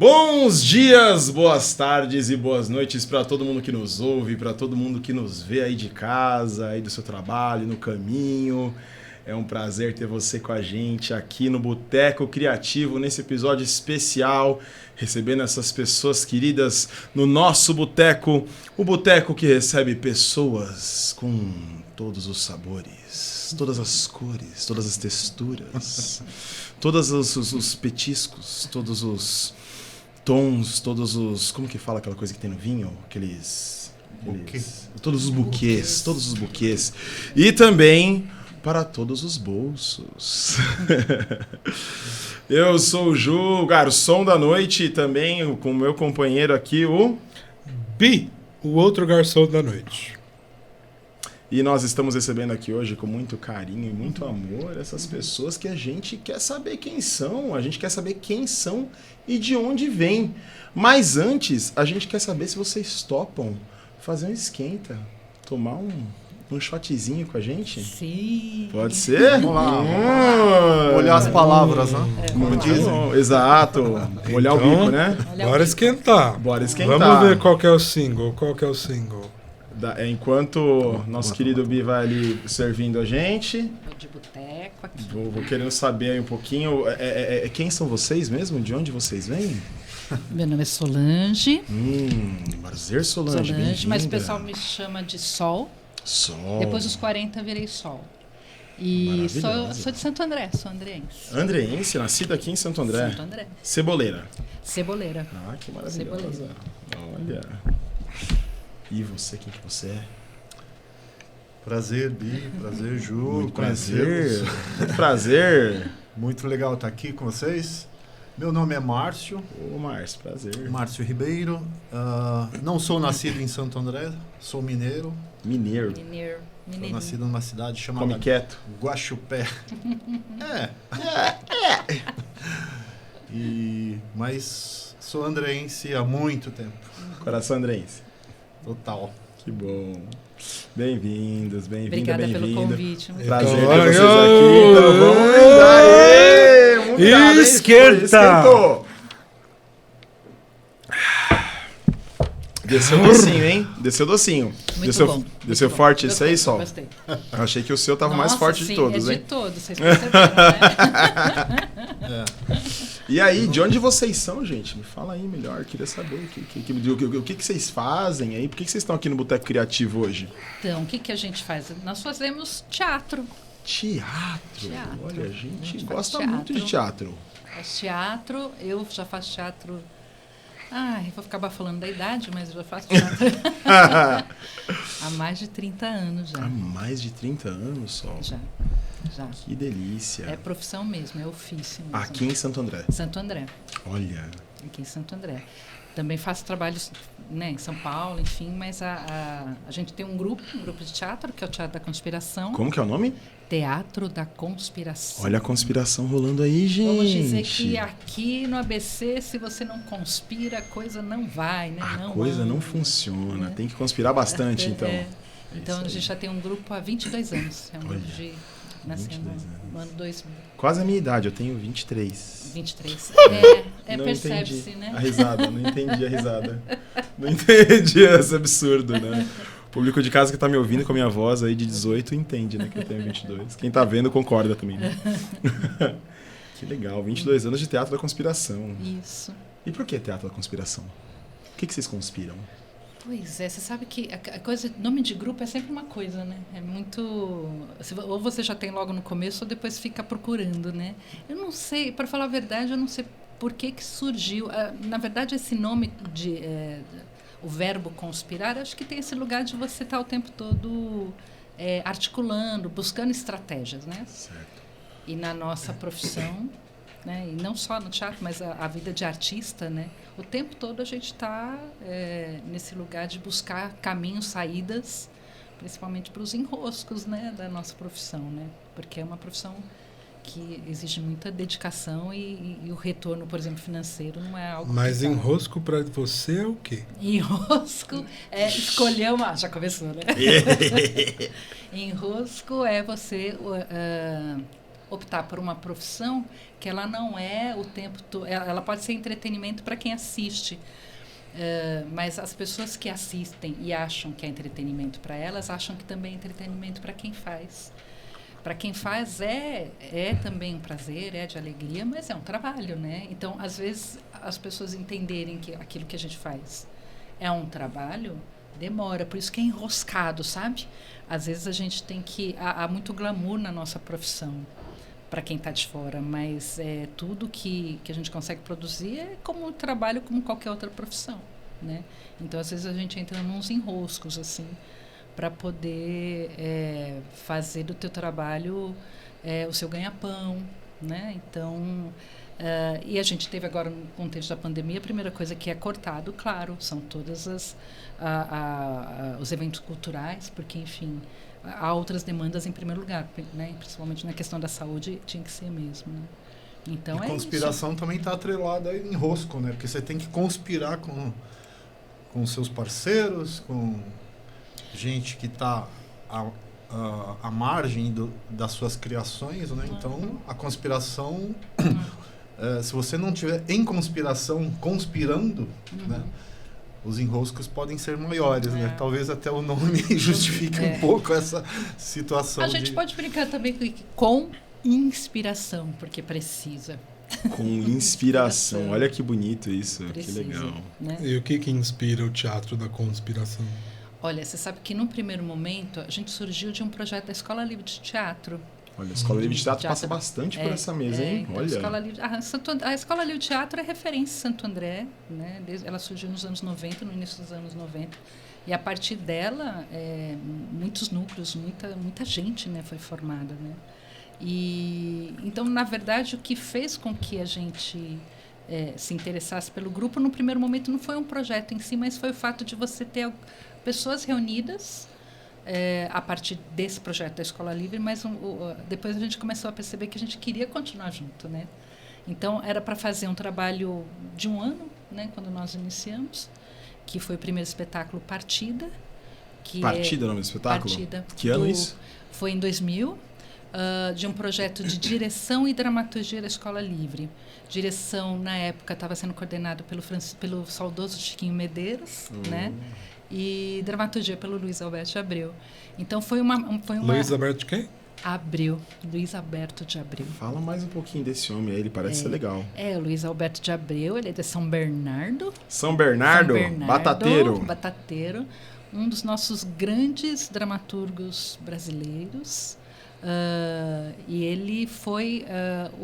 Bons dias, boas tardes e boas noites para todo mundo que nos ouve, para todo mundo que nos vê aí de casa, aí do seu trabalho, no caminho. É um prazer ter você com a gente aqui no Boteco Criativo, nesse episódio especial, recebendo essas pessoas queridas no nosso boteco. O boteco que recebe pessoas com todos os sabores, todas as cores, todas as texturas, todos os petiscos, todos os tons, todos os... Como que fala aquela coisa que tem no vinho? Todos os buquês. E também para todos os bolsos. Eu sou o Ju, garçom da noite, e também com o meu companheiro aqui, o... Bi, o outro garçom da noite. E nós estamos recebendo aqui hoje com muito carinho e muito amor essas pessoas que a gente quer saber quem são, e de onde vêm. Mas antes, a gente quer saber se vocês topam fazer um esquenta, tomar um shotzinho com a gente? Sim. Pode ser? Vamos lá. Olhar as palavras, né? Como dizem. Exato. Molhar o bico, né? Bora esquentar. Bora esquentar. Vamos ver qual que é o single. Enquanto nosso querido Bi vai ali servindo a gente, Tô de boteco aqui. vou querendo saber aí um pouquinho. Quem são vocês mesmo? De onde vocês vêm? Meu nome é Solange. Prazer, Solange. Bem-vinda. Mas o pessoal me chama de Sol. Sol. Depois dos 40 virei Sol. E sou de Santo André, sou andreense. Andreense, nascida aqui em Santo André. Santo André. Ceboleira. Ceboleira. Ah, que maravilhosa. Ceboleira. Olha. E você, quem que você é? Prazer, Bi. Prazer, Ju. Muito Conhecê-los. prazer. Muito prazer. Muito legal estar aqui com vocês. Meu nome é Márcio. Ô, Márcio, prazer. Márcio Ribeiro. Não sou nascido em Santo André. Sou mineiro. Mineiro. Sou nascido numa cidade chamada Come quieto. Guaxupé. Mas sou andreense há muito tempo. Coração andrense. Total. Que bom. Bem-vindos, Obrigada pelo convite. Muito Prazer Então, ter vocês aqui. Então vamos brindar. Esquenta. Esquentou. Desceu docinho, hein? Desceu docinho. Muito bom. Desceu Muito forte bom. isso aí, Sol? Gostei. Eu achei que o seu tava Nossa, mais forte sim, de todos, é hein? de todos, vocês perceberam, né? E aí, de onde vocês são, gente? Me fala aí melhor, queria saber o que vocês fazem aí, por que vocês estão aqui no Boteco Criativo hoje? Então, o que a gente faz? Nós fazemos teatro. Teatro. Olha, a gente faz gosta teatro. muito de teatro. Faz teatro, eu já faço teatro... vou acabar falando da idade, mas eu já faço teatro há mais de 30 anos já. Há mais de 30 anos, Sol? Já. Que delícia. É profissão mesmo, é ofício mesmo. Aqui em Santo André. Santo André. Olha. Aqui em Santo André. Também faço trabalhos, né, em São Paulo, enfim, mas a gente tem um grupo de teatro, que é o Teatro da Conspiração. Como que é o nome? Teatro da Conspiração. Olha a conspiração rolando aí, gente. Vamos dizer que aqui no ABC, se você não conspira, a coisa não vai, né? A coisa não funciona. Tem que conspirar bastante, então. Então, a gente já tem um grupo há 22 anos. É um grupo de... Nasceu no ano 2000. Quase a minha idade, eu tenho 23. 23. Não Percebe-se, entendi né? a risada, não entendi a risada. Não entendi esse absurdo, né? O público de casa que tá me ouvindo com a minha voz aí de 18 entende, né? Que eu tenho 22. Quem tá vendo concorda também, né? Que legal, 22 anos de Teatro da Conspiração. Isso. E por que Teatro da Conspiração? O que vocês conspiram? Pois é, você sabe que a coisa, nome de grupo é sempre uma coisa, né? É muito... Ou você já tem logo no começo ou depois fica procurando, né? Eu não sei, para falar a verdade, eu não sei por que surgiu. Na verdade, esse nome o verbo conspirar, acho que tem esse lugar de você estar o tempo todo articulando, buscando estratégias, né? Certo. E na nossa profissão, né? E não só no teatro, mas a vida de artista, né? O tempo todo a gente está nesse lugar de buscar caminhos, saídas, principalmente para os enroscos, né, da nossa profissão, né? Porque é uma profissão que exige muita dedicação e o retorno, por exemplo, financeiro não é algo... Mas enrosco para você é o quê? Enrosco é escolher uma... Já começou, né? Enrosco é você optar por uma profissão que ela não é o tempo todo. Ela pode ser entretenimento para quem assiste. Mas as pessoas que assistem e acham que é entretenimento para elas, acham que também é entretenimento para quem faz. Para quem faz é também um prazer, é de alegria, mas é um trabalho, né? Então, às vezes, as pessoas entenderem que aquilo que a gente faz é um trabalho, demora. Por isso que é enroscado, sabe? Às vezes a gente tem que... Há muito glamour na nossa profissão, para quem está de fora, mas tudo que a gente consegue produzir é como um trabalho, como qualquer outra profissão, né? Então, às vezes, a gente entra nos enroscos, assim, para poder fazer do teu trabalho o seu ganha-pão, né? Então, e a gente teve agora, no contexto da pandemia, a primeira coisa que é cortado, claro, são todas os eventos culturais, porque, enfim, há outras demandas em primeiro lugar, né? Principalmente na questão da saúde, tinha que ser mesmo, né? Então, e conspiração também está atrelada em enrosco, né? Porque você tem que conspirar com seus parceiros, com gente que está à margem das suas criações, né? Então, a conspiração, se você não tiver em conspiração, conspirando, né? Os enroscos podem ser maiores, né? Talvez até o nome justifique um pouco essa situação. A gente pode brincar também com inspiração, porque precisa. Com inspiração. Olha que bonito isso, Precisa, que legal. Né? E o que inspira o teatro da conspiração? Olha, você sabe que num primeiro momento a gente surgiu de um projeto da Escola Livre de Teatro. Olha, a Escola Livre de Teatro passa bastante por essa mesa, hein? Então, olha. A Escola Livre de Teatro é referência em Santo André, né? Ela surgiu nos anos 90, no início dos anos 90. E a partir dela, muitos núcleos, muita gente, né, foi formada, né? E, então, na verdade, o que fez com que a gente se interessasse pelo grupo, no primeiro momento, não foi um projeto em si, mas foi o fato de você ter pessoas reunidas a partir desse projeto da Escola Livre, mas depois a gente começou a perceber que a gente queria continuar junto, né? Então, era para fazer um trabalho de um ano, né, quando nós iniciamos, que foi o primeiro espetáculo Partida. Partida é o nome do espetáculo? Partida. Que ano isso? Foi em 2000, de um projeto de direção e dramaturgia da Escola Livre. Direção, na época, estava sendo coordenado pelo saudoso Chiquinho Medeiros, né? E dramaturgia pelo Luiz Alberto de Abreu. Então, foi uma Luiz Alberto de quem? Abreu. Luiz Alberto de Abreu. Fala mais um pouquinho desse homem aí, ele parece ser legal. O Luiz Alberto de Abreu, ele é de São Bernardo. São Bernardo, Batateiro. Um dos nossos grandes dramaturgos brasileiros. E ele foi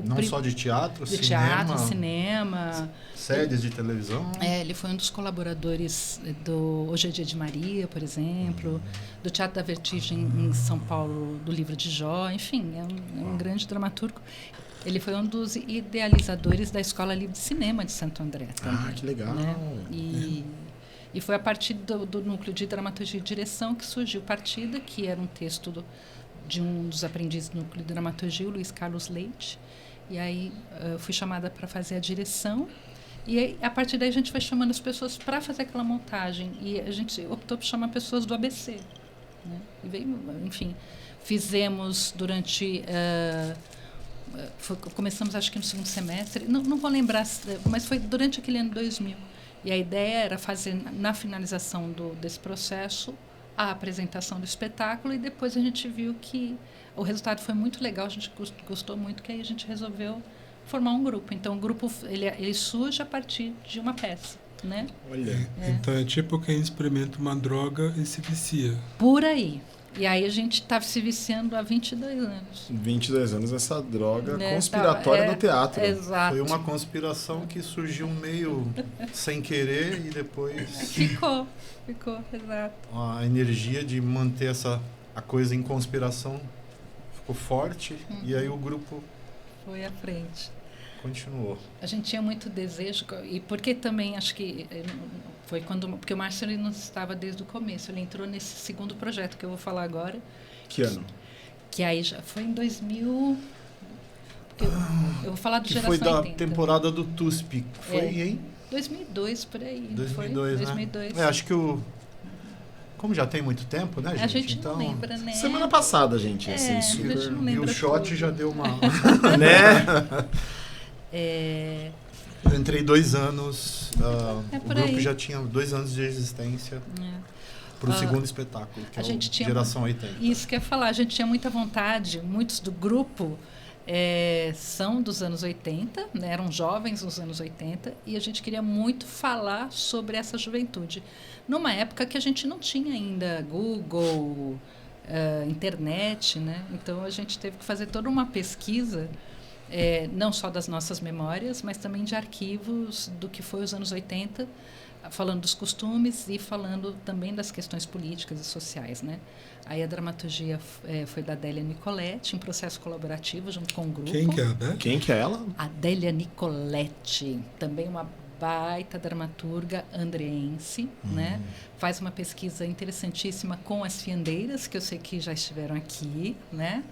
não só de teatro, cinema, séries de televisão. Ele foi um dos colaboradores do Hoje é Dia de Maria, por exemplo, do Teatro da Vertigem em São Paulo, do Livro de Jó, enfim, é um grande dramaturgo. Ele foi um dos idealizadores da Escola Livre de Cinema de Santo André também. Que legal! Né? E foi a partir do núcleo de dramaturgia e direção que surgiu Partida, que era um texto de um dos aprendizes do núcleo de dramaturgia, o Luiz Carlos Leite. E aí eu fui chamada para fazer a direção. E aí, a partir daí a gente foi chamando as pessoas para fazer aquela montagem. E a gente optou por chamar pessoas do ABC. Né? E veio, enfim, fizemos durante... começamos acho que no segundo semestre, não vou lembrar, mas foi durante aquele ano 2000. E a ideia era fazer, na finalização desse processo, a apresentação do espetáculo, e depois a gente viu que o resultado foi muito legal, a gente gostou muito, que aí a gente resolveu formar um grupo. Então, o grupo ele surge a partir de uma peça, né? Olha. Então, é tipo quem experimenta uma droga e se vicia. Por aí. E aí a gente estava se viciando há 22 anos. 22 anos essa droga conspiratória do teatro. Exato. Foi uma conspiração que surgiu meio sem querer e depois... Ficou, exato. A energia de manter a coisa em conspiração ficou forte e aí o grupo... Foi à frente. Continuou. A gente tinha muito desejo, e porque também acho que foi porque o Márcio ele não estava desde o começo, ele entrou nesse segundo projeto que eu vou falar agora. Que ano? Que aí já foi em 2000. Eu vou falar do que Geração foi da 80. Temporada do TUSP. Foi em 2002, por aí. 2002, foi? né? 2002. Acho que como já tem muito tempo, né, gente? A gente então, não lembra, né? Semana passada, gente. É, Assim, a super... gente não E lembra o shot tudo. já deu uma... Né? Eu entrei 2 anos, É o por grupo aí. já tinha 2 anos de existência para o segundo espetáculo, que a é gente o tinha Geração 80. Isso que eu ia falar, a gente tinha muita vontade, muitos do grupo são dos anos 80, né, eram jovens nos anos 80, e a gente queria muito falar sobre essa juventude. Numa época que a gente não tinha ainda Google, internet, né? Então a gente teve que fazer toda uma pesquisa, não só das nossas memórias, mas também de arquivos do que foi os anos 80, falando dos costumes e falando também das questões políticas e sociais, né? Aí a dramaturgia foi da Adélia Nicoletti, em processo colaborativo, junto com o grupo. Quem que é, né? Quem que é ela? Adélia Nicoletti, também uma baita dramaturga andreense, né? Faz uma pesquisa interessantíssima com as fiandeiras, que eu sei que já estiveram aqui, né?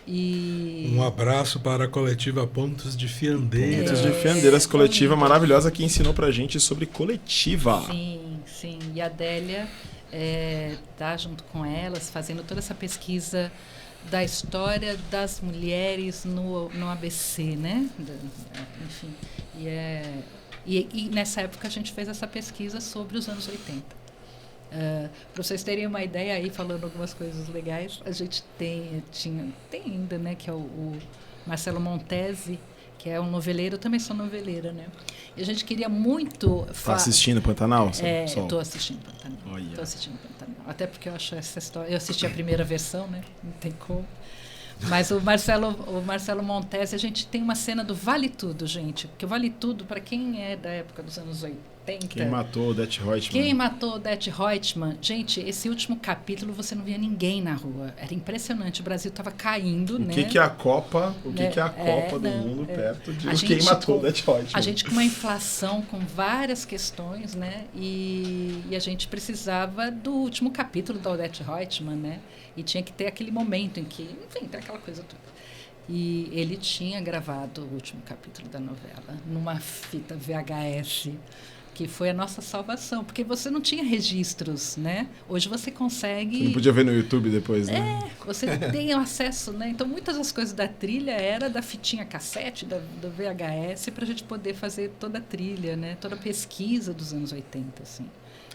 E Um abraço para a coletiva Pontos de Fiandeira. Pontos de Fiandeiras, coletiva maravilhosa que ensinou pra gente sobre coletiva. Sim. E a Adélia tá junto com elas, fazendo toda essa pesquisa da história das mulheres no ABC, né? Enfim, e nessa época a gente fez essa pesquisa sobre os anos 80. Para vocês terem uma ideia aí, falando algumas coisas legais, a gente tem ainda, né, que é o Marcelo Montesi, que é um noveleiro, eu também sou noveleira, né? E a gente queria muito... Tá assistindo Pantanal? Estou assistindo Pantanal. Olha. Tô assistindo Pantanal. Até porque eu acho essa história... Eu assisti a primeira versão, né? Não tem como. Mas o Marcelo Montesi, a gente tem uma cena do Vale Tudo, gente. Porque o Vale Tudo, para quem é da época dos anos 80... Quem matou o Det Reutemann? Quem matou o Det Reutemann? Gente, esse último capítulo você não via ninguém na rua. Era impressionante. O Brasil estava caindo, né? O que é a Copa? O que é a Copa do Mundo perto de quem matou o Det Reutemann? A gente com uma inflação, com várias questões, né? E a gente precisava do último capítulo da Odete Reutemann, né? E tinha que ter aquele momento em que, enfim, tem aquela coisa toda. E ele tinha gravado o último capítulo da novela numa fita VHS, que foi a nossa salvação, porque você não tinha registros, né? Hoje você consegue... Você não podia ver no YouTube depois, né? Você tem acesso, né? Então, muitas das coisas da trilha era da fitinha cassete, do VHS, para a gente poder fazer toda a trilha, né? Toda a pesquisa dos anos 80, assim.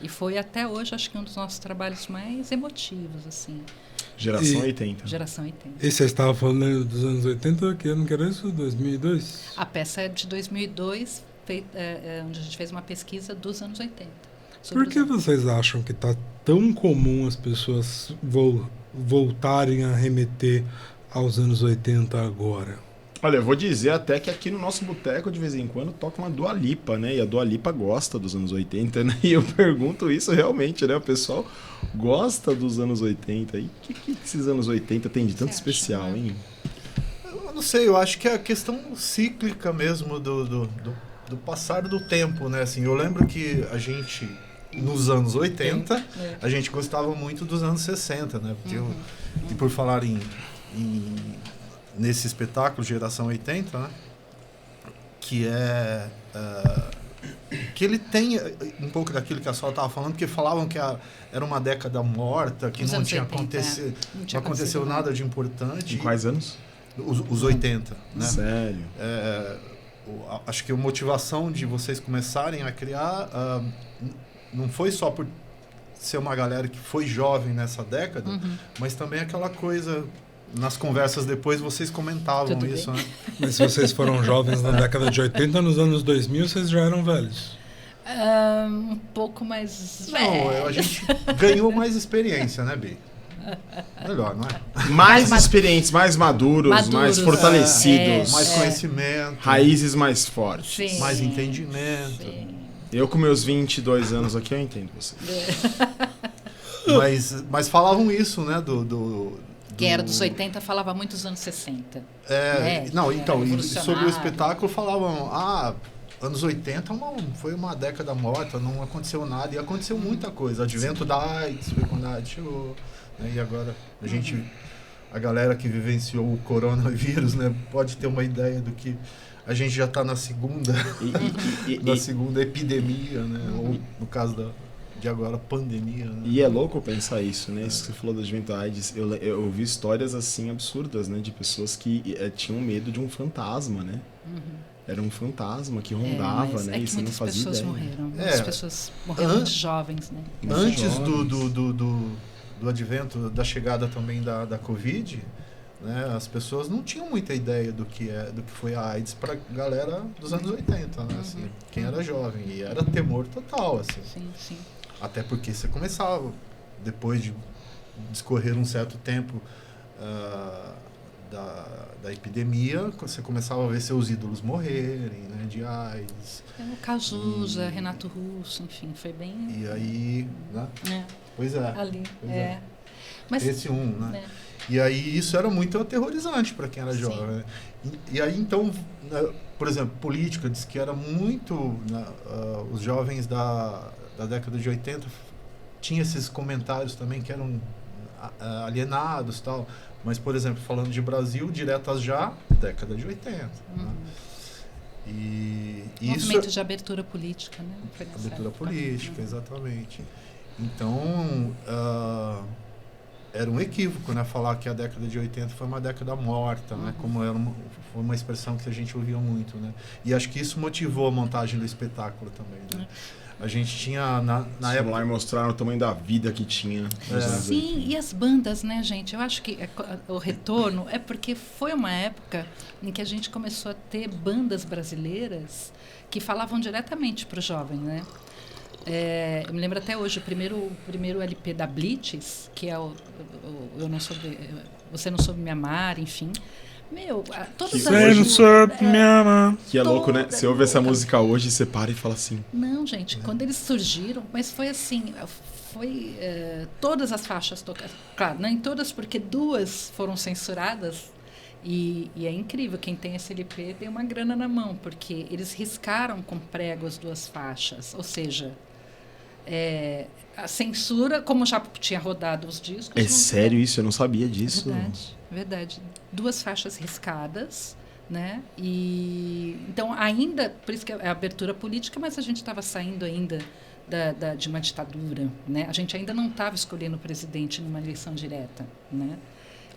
E foi até hoje, acho que um dos nossos trabalhos mais emotivos, assim. Geração 80. Geração 80. E você estava falando dos anos 80, que ano que era isso? 2002? A peça é de 2002, onde a gente fez uma pesquisa dos anos 80. Por que vocês acham que está tão comum as pessoas voltarem a remeter aos anos 80 agora? Olha, eu vou dizer até que aqui no nosso boteco, de vez em quando, toca uma Dua Lipa, né? E a Dua Lipa gosta dos anos 80, né? E eu pergunto isso realmente, né? O pessoal gosta dos anos 80. E o que esses anos 80 tem de tanto especial, hein? Eu não sei, eu acho que é a questão cíclica mesmo do passar do tempo, né? Assim, eu lembro que a gente, nos anos 80, a gente gostava muito dos anos 60, né? Porque e por falar nesse espetáculo Geração 80, né? Que que ele tem um pouco daquilo que a Sol estava falando, porque falavam que era uma década morta, que não tinha aconteceu nada de importante. Em quais anos? Os 80, né? Sério? Acho que a motivação de vocês começarem a criar não foi só por ser uma galera que foi jovem nessa década, mas também aquela coisa... Nas conversas depois vocês comentavam isso, né? Mas se vocês foram jovens na década de 80, nos anos 2000 vocês já eram velhos. Um pouco mais... Não, a gente ganhou mais experiência, né, Bi? Melhor, não é? Mais experientes, mais maduros, mais fortalecidos. Mais conhecimento. Raízes mais fortes. Sim, mais entendimento. Sim. Eu com meus 22 anos aqui, eu entendo vocês. Mas falavam isso, né, Quem era dos 80 falava muito dos anos 60. Não, então, e sobre o espetáculo falavam, anos 80 foi uma década morta, não aconteceu nada, e aconteceu muita coisa. Advento da AIDS, foi quando a AIDS chegou, né, e agora a galera que vivenciou o coronavírus, né, pode ter uma ideia do que a gente já está na segunda, segunda epidemia, né, ou no caso de agora pandemia, né? E é louco pensar isso, né? Isso que você falou da juventude. Eu ouvi histórias assim absurdas, né? De pessoas que tinham medo de um fantasma, né? Era um fantasma que rondava, mas né? É E que você não muitas fazia pessoas ideia. morreram. Muitas pessoas morreram muito jovens, né? Antes jovens. do advento, da chegada também da Covid, né, as pessoas não tinham muita ideia do que foi a AIDS para galera dos anos 80, né, assim, quem era jovem, e era temor total, assim. Sim, sim. Até porque você começava, depois de discorrer um certo tempo da epidemia, você começava a ver seus ídolos morrerem, né, de AIDS. O Cazuza, Renato Russo, enfim, foi bem... E aí, né? Pois é. Ali, pois é. Mas, Esse né? E aí isso era muito aterrorizante para quem era jovem. Né? E aí então, né, por exemplo, política diz que era muito... Né, os jovens da década de 80 tinham esses comentários também que eram alienados, tal. Mas, por exemplo, falando de Brasil, diretas já, década de 80. Né? E movimento de abertura política, né? Abertura política, exatamente. Então, era um equívoco, né? Falar que a década de 80 foi uma década morta, né? Como foi uma expressão que a gente ouvia muito, né? E acho que isso motivou a montagem do espetáculo também, né? A gente tinha, na época... lá e mostraram o tamanho da vida que tinha. Sim, e as bandas, né, gente? Eu acho que o retorno é porque foi uma época em que a gente começou a ter bandas brasileiras que falavam diretamente para o jovem, né? Eu me lembro até hoje, o primeiro LP da Blitz, que é Você Não Soube Me Amar, enfim... todas Você não soube me amar. Que é louco, né? Você ouve essa música hoje e você para e fala assim... Não, gente, quando eles surgiram, mas foi assim, todas as faixas tocadas. Claro, nem todas, porque 2 foram censuradas. E é incrível, quem tem esse LP tem uma grana na mão, porque eles riscaram com prego as 2 faixas. Ou seja, a censura, como já tinha rodado os discos... É sério isso? Eu não sabia disso. Verdade. 2 faixas riscadas, né? E então ainda, por isso que é a abertura política, mas a gente estava saindo ainda de uma ditadura, né? A gente ainda não estava escolhendo o presidente numa eleição direta, né?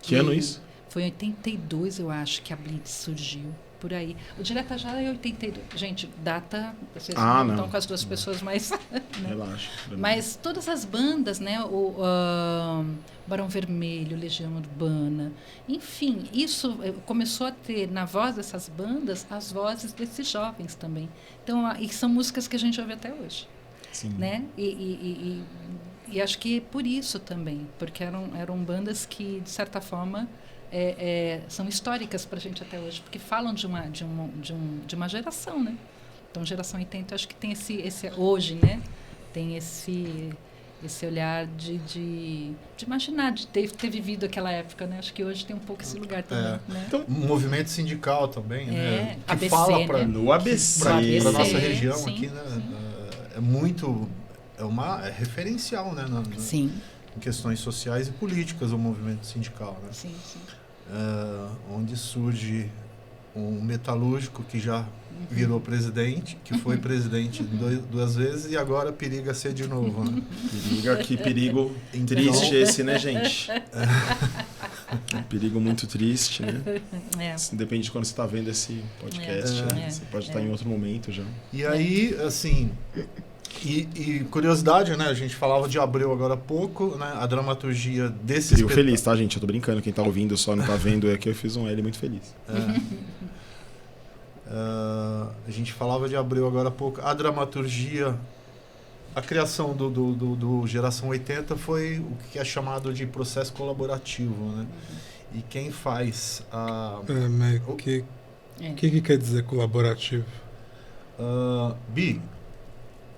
Que ano isso? Foi em 82, eu acho, que a Blitz surgiu. Por aí. O Direta Já é 82. Gente, data... Vocês não estão com as 2 pessoas mais... né? Relaxa. Mas todas as bandas, né? O Barão Vermelho, Legião Urbana... Enfim, isso começou a ter, na voz dessas bandas, as vozes desses jovens também. Então, e são músicas que a gente ouve até hoje. Sim. Né? E acho que por isso também. Porque eram bandas que, de certa forma... são históricas para a gente até hoje, porque falam de uma geração, né? Então, geração 80, acho que tem esse hoje, né? Tem esse olhar de imaginar, de ter vivido aquela época, né? Acho que hoje tem um pouco esse lugar também, né? Então, um movimento sindical também, né? Que ABC, fala para no ABC, para nossa região sim, aqui, né? Sim. É referencial, né? Sim. Em questões sociais e políticas, o movimento sindical, né? Sim, sim. Onde surge um metalúrgico que já virou presidente, que foi presidente 2 vezes e agora periga ser de novo. Né? Que perigo triste esse, né, gente? Um perigo muito triste, né? Depende de quando você está vendo esse podcast. Né? Você pode estar em outro momento já. E aí, assim... E curiosidade, né? A gente falava de Abreu agora há pouco, né? A dramaturgia desse Fico feliz, tá, gente? Eu tô brincando. Quem tá ouvindo só não tá vendo é que eu fiz um L muito feliz. A gente falava de Abreu agora há pouco. A dramaturgia, a criação do Geração 80 foi o que é chamado de processo colaborativo, né? E quem faz a... Mas o que quer dizer colaborativo? Bi,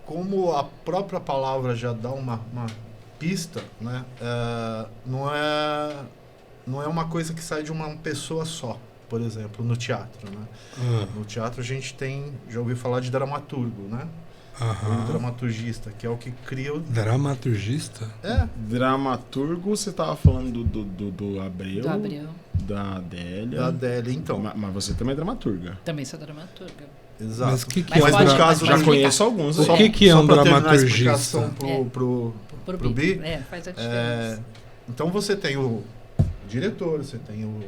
como a própria palavra já dá uma pista, né? Não é uma coisa que sai de uma pessoa só, por exemplo, no teatro, né? No teatro a gente já ouviu falar de dramaturgo, né? O dramaturgista, que é o que cria o... Dramaturgista? Dramaturgo, você tava falando do Abreu. Do Abreu. Da Adélia. Da Adélia, então. Mas você também é dramaturga. Também sou dramaturga. Exato. Mas que Mas é um pode- dra- caso Já Mas conheço alguns. O aí. que é um pra terminar a dramaturgista? explicação pro Bi? Faz a É, diferença. então você tem o diretor, você tem o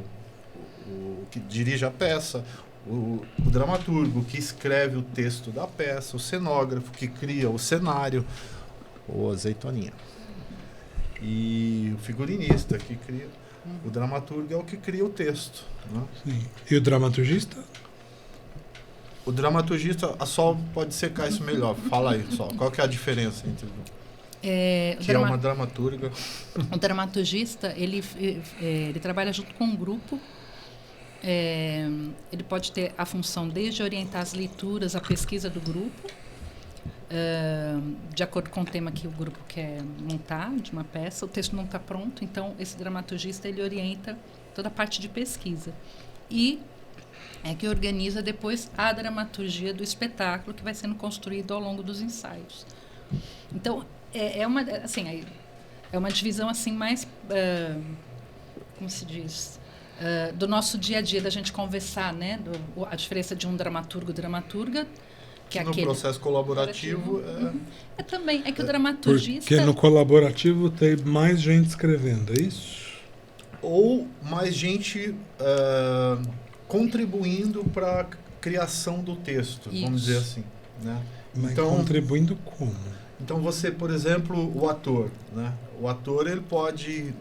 que dirige a peça, o dramaturgo que escreve o texto da peça, o cenógrafo que cria o cenário, ou azeitoninha. E o figurinista que cria. O dramaturgo é o que cria o texto. Né? Sim. E o dramaturgista? O dramaturgista, a Sol pode secar isso melhor. Fala aí, Sol. Qual que é a diferença entre O que é uma dramaturga? O dramaturgista, ele trabalha junto com um grupo. Ele pode ter a função desde orientar as leituras, a pesquisa do grupo, de acordo com o tema que o grupo quer montar, de uma peça. O texto não está pronto, então esse dramaturgista ele orienta toda a parte de pesquisa. E é que organiza depois a dramaturgia do espetáculo que vai sendo construído ao longo dos ensaios. Então, é uma divisão assim mais, como se diz, do nosso dia a dia, da gente conversar, né? A diferença de um dramaturgo-dramaturga, que é no aquele... processo colaborativo também, é que o dramaturgista... Porque no colaborativo tem mais gente escrevendo, é isso? ou mais gente contribuindo para a criação do texto, vamos Isso. dizer assim, né? Mas Então, contribuindo como? então você, por exemplo, o ator, né? O ator ele pode,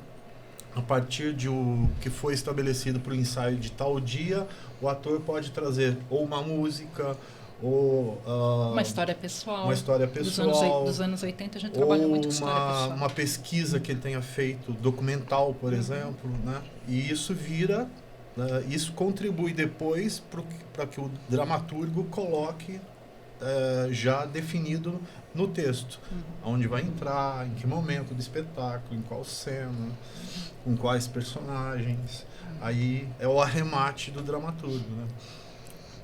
a partir de o que foi estabelecido para o ensaio de tal dia, o ator pode trazer ou uma música ou uma história pessoal. uma história pessoal, Dos anos 80 a gente trabalha muito com história pessoal. uma pesquisa que ele tenha feito, documental, por exemplo, né? E isso vira, isso contribui depois para que o dramaturgo coloque já definido no texto, onde vai entrar, em que momento do espetáculo, em qual cena, com quais personagens. Aí é o arremate do dramaturgo,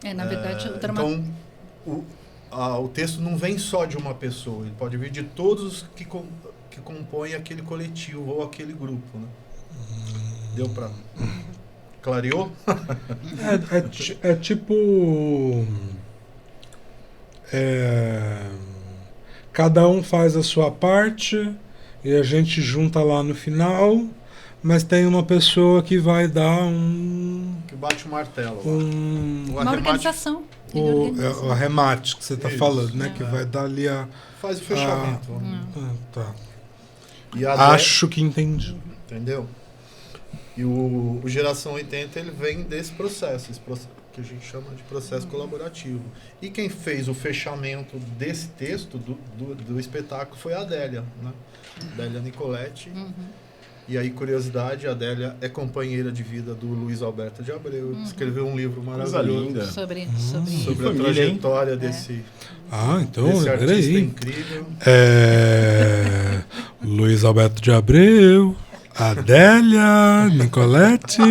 né? Na verdade, o dramaturgo... Então, o texto não vem só de uma pessoa, ele pode vir de todos os que compõem aquele coletivo ou aquele grupo, né? Deu para... Clareou? É tipo... cada um faz a sua parte e a gente junta lá no final, mas tem uma pessoa que vai dar que bate o martelo. Uma arremate, organização. o arremate que você está Isso. falando, né? Que vai dar ali a... faz o fechamento. tá. E a Acho que entendi. entendeu? E o Geração 80 ele vem desse processo, esse processo que a gente chama de processo colaborativo. E quem fez o fechamento desse texto do espetáculo foi a Adélia, né? Adélia Nicoletti. E aí, curiosidade, a Adélia é companheira de vida do Luiz Alberto de Abreu. Escreveu um livro Coisa maravilhoso linda. Sobre sobre a Família, trajetória desse Então, artista peraí. incrível. Luiz Alberto de Abreu, Adélia, Nicoletti,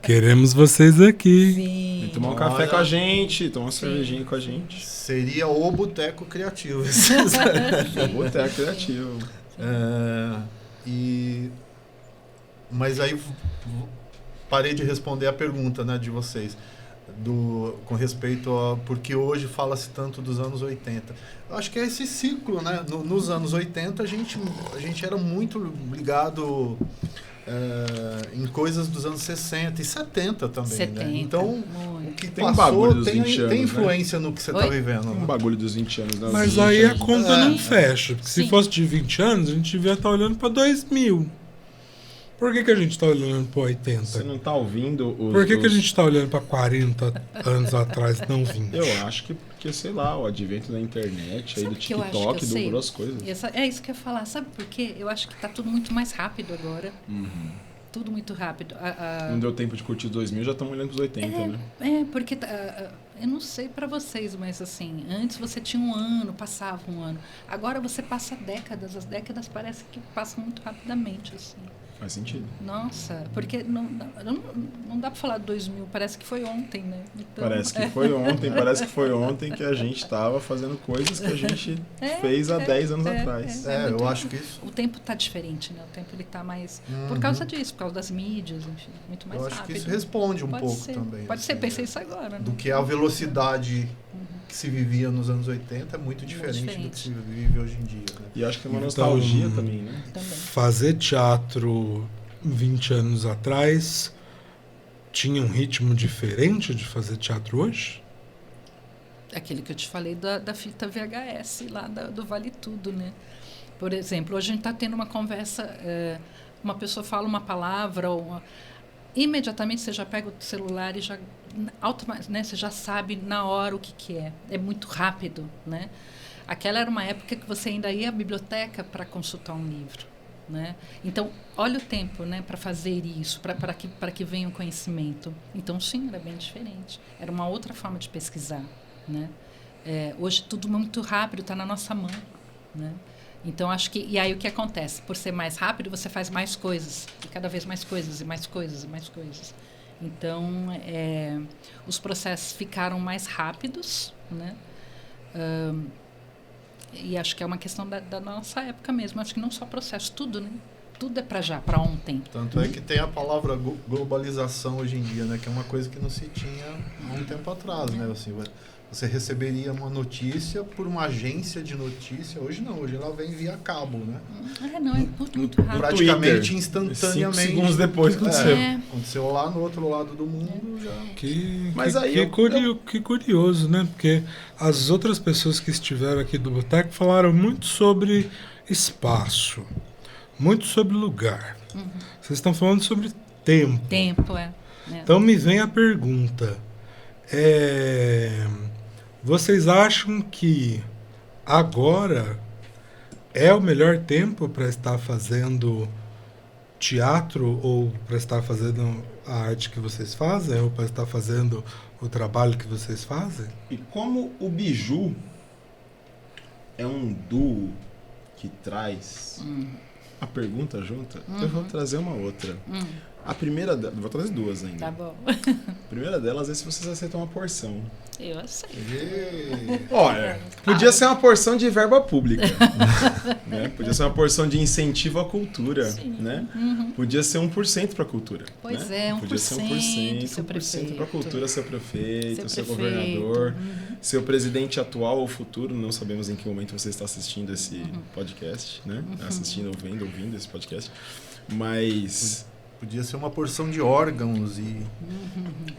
queremos vocês aqui. Sim. Vem tomar um café com a gente, tomar uma cervejinha com a gente. Seria o Boteco Criativo. Boteco criativo. Mas aí parei de responder a pergunta, né, de vocês com respeito a porque hoje fala-se tanto dos anos 80. Eu acho que é esse ciclo, né? Nos anos 80 a gente era muito ligado em coisas dos anos 60 e 70 também, 70, né? Então, muito. o que Tem um bagulho passou dos 20 anos, tem né? influência no que você está Oi? vivendo. Um né? bagulho dos 20 anos. Né? Mas 20 aí a anos. conta não fecha. Porque se Sim. fosse de 20 anos, a gente devia estar olhando para 2000. Por que a gente está olhando para 80? Você não tá ouvindo os... Por que a gente está olhando para 40 anos atrás, não 20? Eu acho que porque, sei lá, o advento da internet, aí Sabe do o que eu acho que TikTok, eu sei? dobrou as coisas. É isso que eu ia falar. Sabe por quê? Eu acho que tá tudo muito mais rápido agora. Tudo muito rápido. Não deu tempo de curtir os 2000, já estamos olhando pros 80, né? Porque eu não sei pra vocês, mas assim, antes você tinha um ano, passava um ano. Agora você passa décadas, as décadas parece que passam muito rapidamente, assim. Faz sentido. Nossa, porque não dá para falar de 2000, parece que foi ontem, né? Então, Parece que foi ontem que a gente estava fazendo coisas que a gente fez há 10 anos atrás. Eu acho que isso... O tempo está diferente, né? O tempo ele tá mais... Por causa disso, por causa das mídias, enfim, muito mais rápido. Eu acho que isso responde Pode pouco ser, também. Pode ser, pensei isso agora. Né? Do que a velocidade que se vivia nos anos 80 é muito diferente do que se vive hoje em dia. Né? E acho que é uma nostalgia também, né? Também. Fazer teatro 20 anos atrás tinha um ritmo diferente de fazer teatro hoje? Aquele que eu te falei da fita VHS lá do Vale Tudo, né? Por exemplo, hoje a gente está tendo uma conversa, uma pessoa fala uma palavra, imediatamente você já pega o celular e já né, você já sabe na hora o que é. É muito rápido, né? Aquela era uma época que você ainda ia à biblioteca para consultar um livro, né? Então, olha o tempo, né, para fazer isso, para que venha o conhecimento. Então, sim, era bem diferente. Era uma outra forma de pesquisar, né? Hoje tudo muito rápido, está na nossa mão, né? Então, acho que... E aí, o que acontece? Por ser mais rápido, você faz mais coisas. E cada vez mais coisas, e mais coisas, e mais coisas. Então, os processos ficaram mais rápidos, né? E acho que é uma questão da nossa época mesmo. Acho que não só processo, tudo, né? Tudo é para já, para ontem. Tanto é que tem a palavra globalização hoje em dia, né? Que é uma coisa que não se tinha há um tempo atrás, né? Assim, você receberia uma notícia por uma agência de notícia. Hoje não, hoje ela vem via cabo, né? Não, é tudo muito rápido. Praticamente Twitter, instantaneamente. 5 segundos depois aconteceu. Aconteceu lá no outro lado do mundo já. Que curioso, né? Porque as outras pessoas que estiveram aqui do Boteco falaram muito sobre espaço, muito sobre lugar. Vocês estão falando sobre tempo. Tempo, Então me vem a pergunta. Vocês acham que agora é o melhor tempo para estar fazendo teatro ou para estar fazendo a arte que vocês fazem ou para estar fazendo o trabalho que vocês fazem? E como o Biju é um duo que traz a pergunta junta, eu vou trazer uma outra. A primeira delas, vou trazer duas ainda. Tá bom. A primeira delas é se vocês aceitam uma porção. Eu aceito. Olha, podia ser uma porção de verba pública, né? Podia ser uma porção de incentivo à cultura, né? Podia ser 1% para a cultura. Pois né? 1%, podia ser 1%, seu 1% para a cultura, seu prefeito, seu prefeito. governador, seu presidente atual ou futuro. Não sabemos em que momento você está assistindo esse podcast, né? Assistindo ou ouvindo esse podcast. Mas... Podia ser uma porção de órgãos e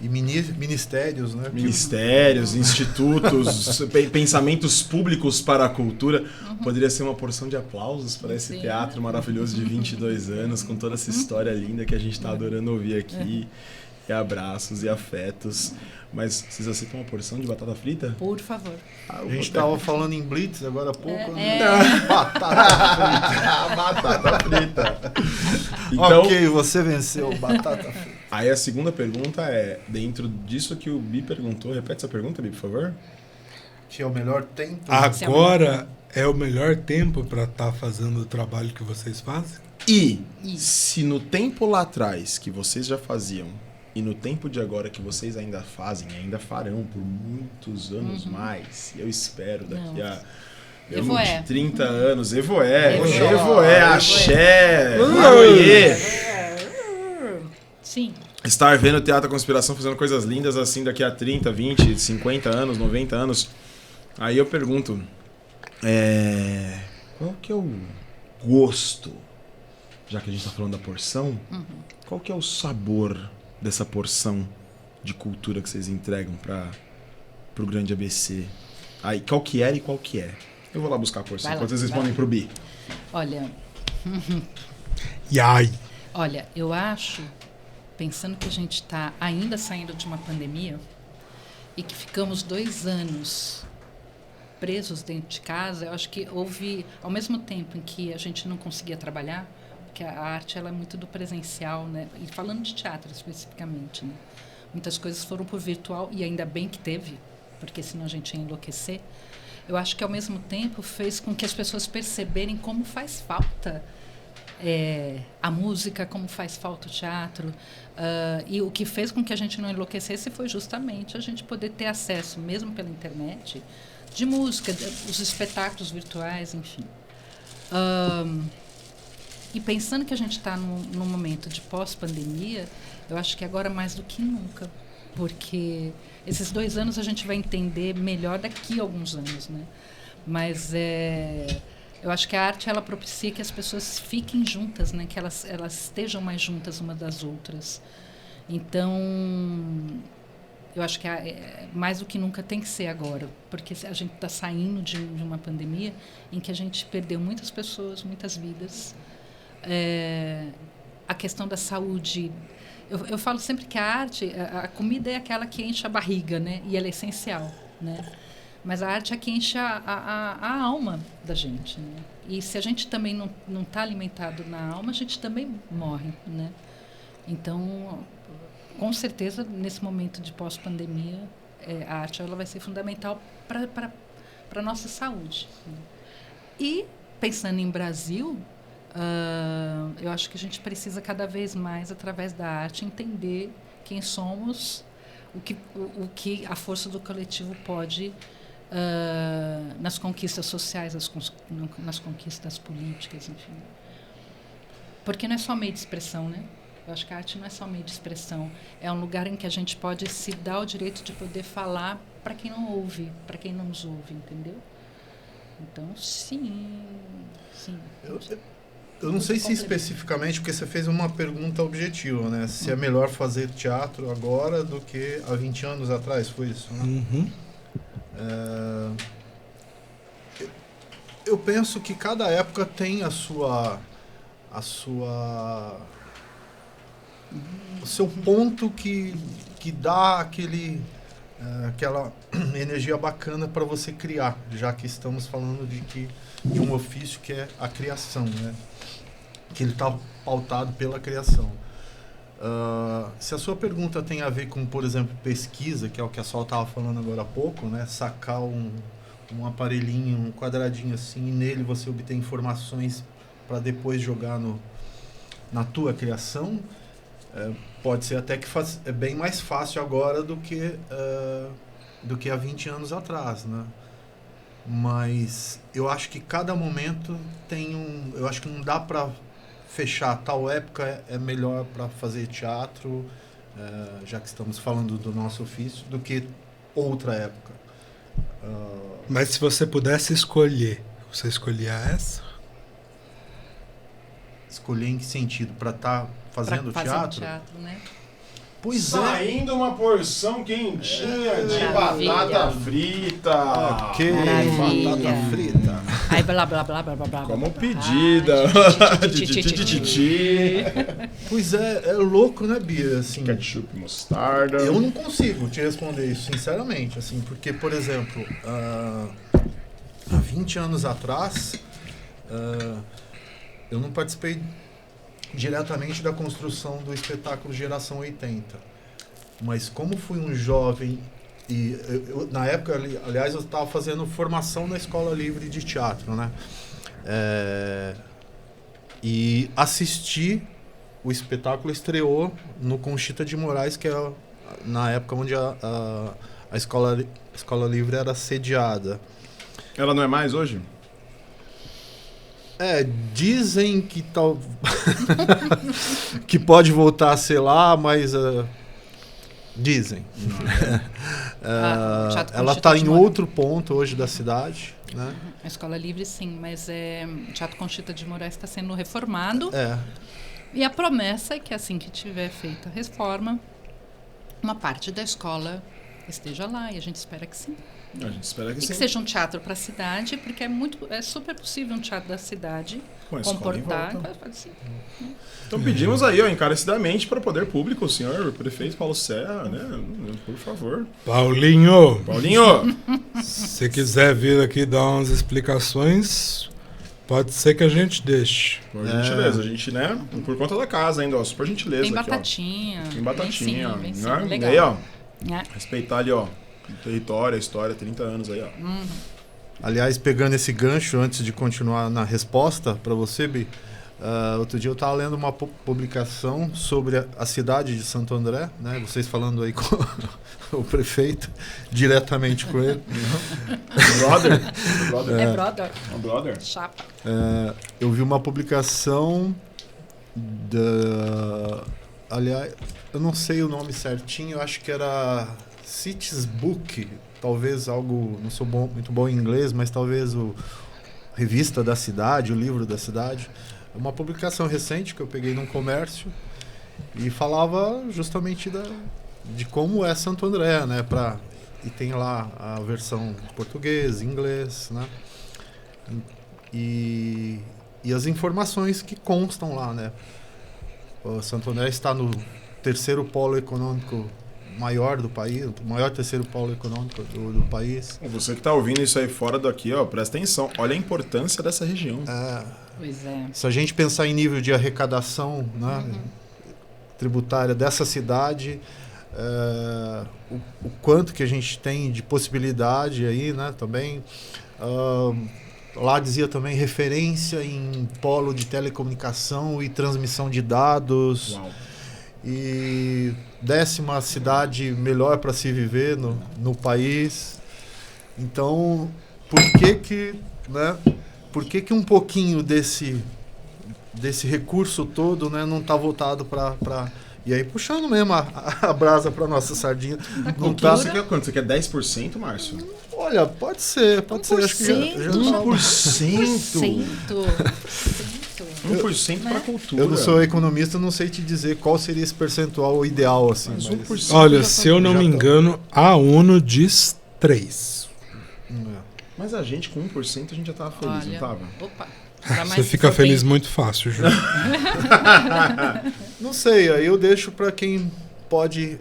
ministérios, né? Ministérios, institutos, pensamentos públicos para a cultura. Poderia ser uma porção de aplausos para esse teatro maravilhoso de 22 anos, com toda essa história linda que a gente está adorando ouvir aqui. E abraços e afetos. Mas vocês aceitam uma porção de batata frita? Por favor. A gente estava falando em Blitz agora há pouco. Batata frita. Então, ok, você venceu, batata frita. Aí a segunda pergunta é, dentro disso que o Bi perguntou, repete essa pergunta, Bi, por favor. Que é o melhor tempo? Agora é o melhor tempo para estar fazendo o trabalho que vocês fazem? E se no tempo lá atrás que vocês já faziam e no tempo de agora que vocês ainda fazem, ainda farão por muitos anos mais, eu espero daqui a 20, 30 anos, Evoé, axé, Maroiê. Sim. Estar vendo o Teatro da Conspiração fazendo coisas lindas assim daqui a 30, 20, 50 anos, 90 anos. Aí eu pergunto, qual que é o gosto, já que a gente está falando da porção, qual que é o sabor dessa porção de cultura que vocês entregam para o grande ABC? Aí, qual que era e qual que é? Eu vou lá buscar a porção, enquanto vocês respondem pro Bi. Olha... Olha, eu acho, pensando que a gente está ainda saindo de uma pandemia e que ficamos 2 anos presos dentro de casa, eu acho que houve, ao mesmo tempo em que a gente não conseguia trabalhar, porque a arte ela é muito do presencial, né? E falando de teatro especificamente, né? Muitas coisas foram por virtual e ainda bem que teve, porque senão a gente ia enlouquecer. Eu acho que ao mesmo tempo fez com que as pessoas perceberem como faz falta a música, como faz falta o teatro. E o que fez com que a gente não enlouquecesse foi justamente a gente poder ter acesso, mesmo pela internet, de música, os espetáculos virtuais, enfim. E pensando que a gente está num momento de pós-pandemia, eu acho que agora mais do que nunca, porque esses 2 anos a gente vai entender melhor daqui a alguns anos, né? Mas eu acho que a arte ela propicia que as pessoas fiquem juntas, né? Que elas estejam mais juntas umas das outras. Então, eu acho que mais do que nunca tem que ser agora, porque a gente está saindo de uma pandemia em que a gente perdeu muitas pessoas, muitas vidas. A questão da saúde. Eu falo sempre que a arte, a comida é aquela que enche a barriga, né? E ela é essencial, né? Mas a arte é que enche a alma da gente, né? E se a gente também não está alimentado na alma, a gente também morre, né? Então, com certeza, nesse momento de pós-pandemia, a arte ela vai ser fundamental para a nossa saúde, né? E, pensando em Brasil, eu acho que a gente precisa cada vez mais, através da arte, entender quem somos, o que a força do coletivo pode nas conquistas sociais, nas conquistas políticas, enfim. Porque não é só meio de expressão, né? Eu acho que a arte não é só meio de expressão. É um lugar em que a gente pode se dar o direito de poder falar para quem não ouve, para quem não nos ouve, entendeu? Então, sim. Eu não sei se especificamente, porque você fez uma pergunta objetiva, né? Se é melhor fazer teatro agora do que há 20 anos atrás, foi isso, né? Uhum. Eu penso que cada época tem o seu ponto que dá aquela energia bacana para você criar, já que estamos falando de um ofício que é a criação, né? Que ele está pautado pela criação. Se a sua pergunta tem a ver com, por exemplo, pesquisa, que é o que a Sol estava falando agora há pouco, né? Sacar um aparelhinho, um quadradinho assim, e nele você obter informações para depois jogar na tua criação, pode ser até que é bem mais fácil agora do que há 20 anos atrás, né? Mas eu acho que cada momento tem eu acho que não dá para fechar tal época é melhor para fazer teatro, já que estamos falando do nosso ofício, do que outra época. Mas se você pudesse escolher, você escolhia essa? Escolher em que sentido? Para estar fazendo teatro? Teatro, né? Pois Saindo uma porção quentinha de Maravilha. batata frita. Ok, Maravilha. batata frita. Aí blá blá blá blá blá blá. Como blá, pedida. Ai, titi. Pois é louco, né, Bia? Assim, Ketchup, mostarda. eu não consigo te responder isso, sinceramente, assim, porque, por exemplo, há 20 anos atrás, eu não participei diretamente da construção do espetáculo Geração 80. Mas como fui um jovem e na época, aliás, eu estava fazendo formação na Escola Livre de Teatro, né? E assisti, o espetáculo estreou no Conchita de Moraes, que é na época onde a Escola Livre era sediada. Ela não é mais hoje? Dizem que tal que pode voltar a ser lá, mas dizem. Ela está em outro ponto hoje da cidade, né? A Escola Livre, sim, mas o Teatro Conchita de Moraes está sendo reformado. E a promessa é que assim que tiver feita a reforma, uma parte da escola esteja lá, e a gente espera que sim. A gente espera que E sim. que seja um teatro para a cidade, porque é super possível um teatro da cidade Com a escola comportar. em volta. Então pedimos aí, encarecidamente, para o poder público, o senhor prefeito Paulo Serra, né? Por favor. Paulinho, Se se quiser vir aqui dar umas explicações, pode ser que a gente deixe. Por gentileza, a gente, né? Por conta da casa ainda, ó. Super gentileza. Tem aqui, batatinha. Tem batatinha, bem sim, né? legal. E aí, ó. É. Respeitar ali, ó. O território, a história, 30 anos aí, ó. Aliás, pegando esse gancho antes de continuar na resposta para você, Bi, Outro dia eu estava lendo uma publicação sobre a cidade de Santo André, né? Vocês falando aí com o prefeito, diretamente com ele. Brother? É brother. Um brother? Chapa. Eu vi uma publicação aliás, eu não sei o nome certinho, eu acho que era Cities Book, talvez algo, não sou muito bom em inglês, mas talvez revista da cidade, o livro da cidade. Uma publicação recente que eu peguei num comércio e falava justamente de como é Santo André, né? E tem lá a versão português, inglês, né? E as informações que constam lá, né? O Santo André está no terceiro polo econômico maior do país, o maior terceiro polo econômico do país. Você que está ouvindo isso aí fora daqui, ó, presta atenção. Olha a importância dessa região. Pois é. Se a gente pensar em nível de arrecadação, né, tributária dessa cidade, o quanto que a gente tem de possibilidade aí, né, também. Lá dizia também referência em polo de telecomunicação e transmissão de dados. Uau. E 10ª cidade melhor para se viver no país. Então, por que um pouquinho desse recurso todo, né, não está voltado para... E aí, puxando mesmo a brasa para nossa sardinha. Não tá... Você quer quanto? Você quer 10%, Márcio? Olha, pode ser. Acho que já 1%? 1% para cultura. Eu não sou economista, não sei te dizer qual seria esse percentual ideal, assim. Mas 1%. Olha, se eu não me engano, a ONU diz 3%. Mas a gente, com 1%, a gente já tava feliz, Olha, não tava? Opa. Você fica feliz muito fácil, Ju. Não sei, aí eu deixo para quem pode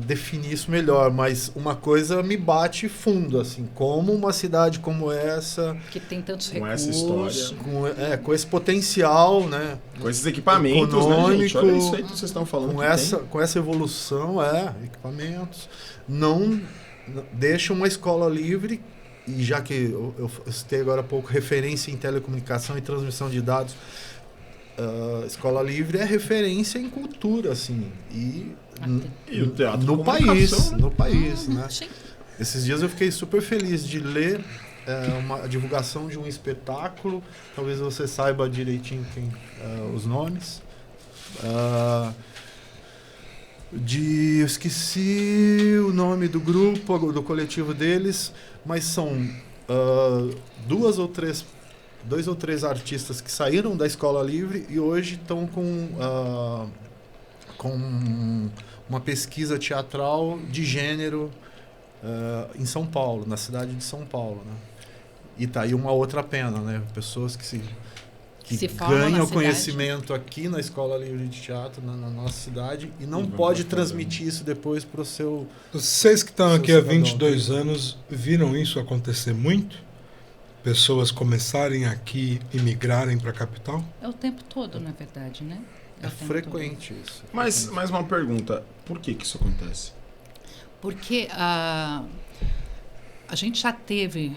definir isso melhor, mas uma coisa me bate fundo, assim, como uma cidade como essa, que tem tantos com recursos, essa história, com esse potencial, né, com esses equipamentos, econômico, né, gente? Olha isso aí que vocês estão falando. Com essa evolução, equipamentos, não deixa uma escola livre. E já que eu citei agora há pouco referência em telecomunicação e transmissão de dados, Escola Livre é referência em cultura, assim, e o teatro no país, né? Né? Esses dias eu fiquei super feliz de ler uma divulgação de um espetáculo, talvez você saiba direitinho os nomes, eu esqueci o nome do grupo, do coletivo deles, mas são dois ou três artistas que saíram da Escola Livre e hoje estão com uma pesquisa teatral de gênero em São Paulo, na cidade de São Paulo, né? E tá aí uma outra pena, né? Pessoas que ganham conhecimento aqui na Escola Livre de Teatro, na nossa cidade, e não pode transmitir isso depois para o seu... Vocês que estão aqui há cidadão. 22 anos, viram isso acontecer muito? Pessoas começarem aqui e migrarem para a capital? É o tempo todo, na verdade, né? É frequente isso. Mas uma pergunta, por que isso acontece? Porque a gente já teve...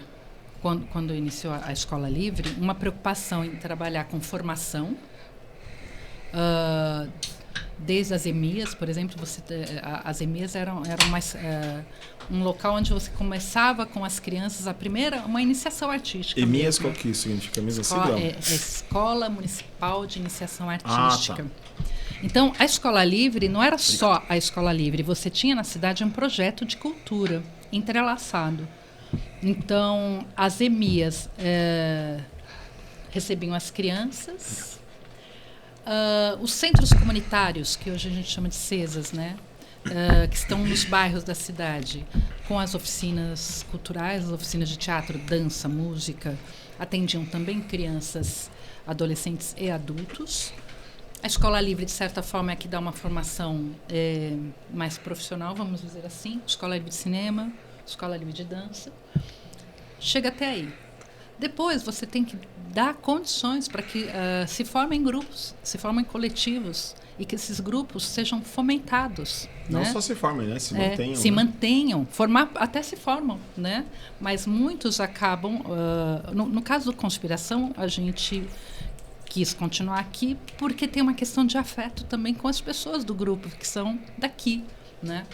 Quando iniciou a Escola Livre, uma preocupação em trabalhar com formação, desde as EMEAs, por exemplo, as EMEAs eram mais um local onde você começava com as crianças uma iniciação artística. EMEAs, qual que significa? Mesmo sigla? É Escola Municipal de Iniciação Artística. Tá. Então, a Escola Livre não era só a Escola Livre, você tinha na cidade um projeto de cultura entrelaçado. Então, as EMEAs recebiam as crianças, os centros comunitários, que hoje a gente chama de CESAs, né? Que estão nos bairros da cidade, com as oficinas culturais, as oficinas de teatro, dança, música, atendiam também crianças, adolescentes e adultos. A Escola Livre, de certa forma, é que dá uma formação mais profissional, vamos dizer assim, Escola Livre de Cinema, Escola Livre de Dança. Chega até aí. Depois você tem que dar condições para que se formem grupos, se formem coletivos e que esses grupos sejam fomentados. Não, né? Só se formem, né? Se mantenham. Se mantenham. Formar, até se formam, né? Mas muitos acabam... no caso do Conspiração, a gente quis continuar aqui porque tem uma questão de afeto também com as pessoas do grupo que são daqui, né?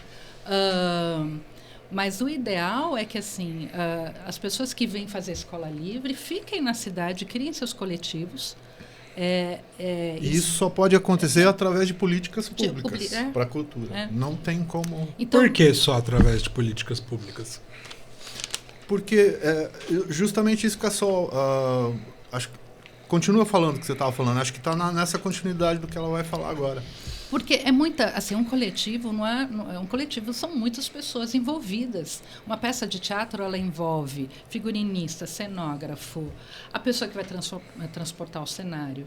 Mas o ideal é que assim as pessoas que vêm fazer escola livre fiquem na cidade, criem seus coletivos. Isso só pode acontecer através de políticas públicas para a cultura. Não tem como. Então, por que só através de políticas públicas? Porque justamente isso que a Sol acho que continua falando o que você estava falando. Acho que está nessa continuidade do que ela vai falar agora. Porque é muita, assim, um coletivo não é um coletivo, são muitas pessoas envolvidas. Uma peça de teatro, ela envolve figurinista, cenógrafo, a pessoa que vai transportar o cenário,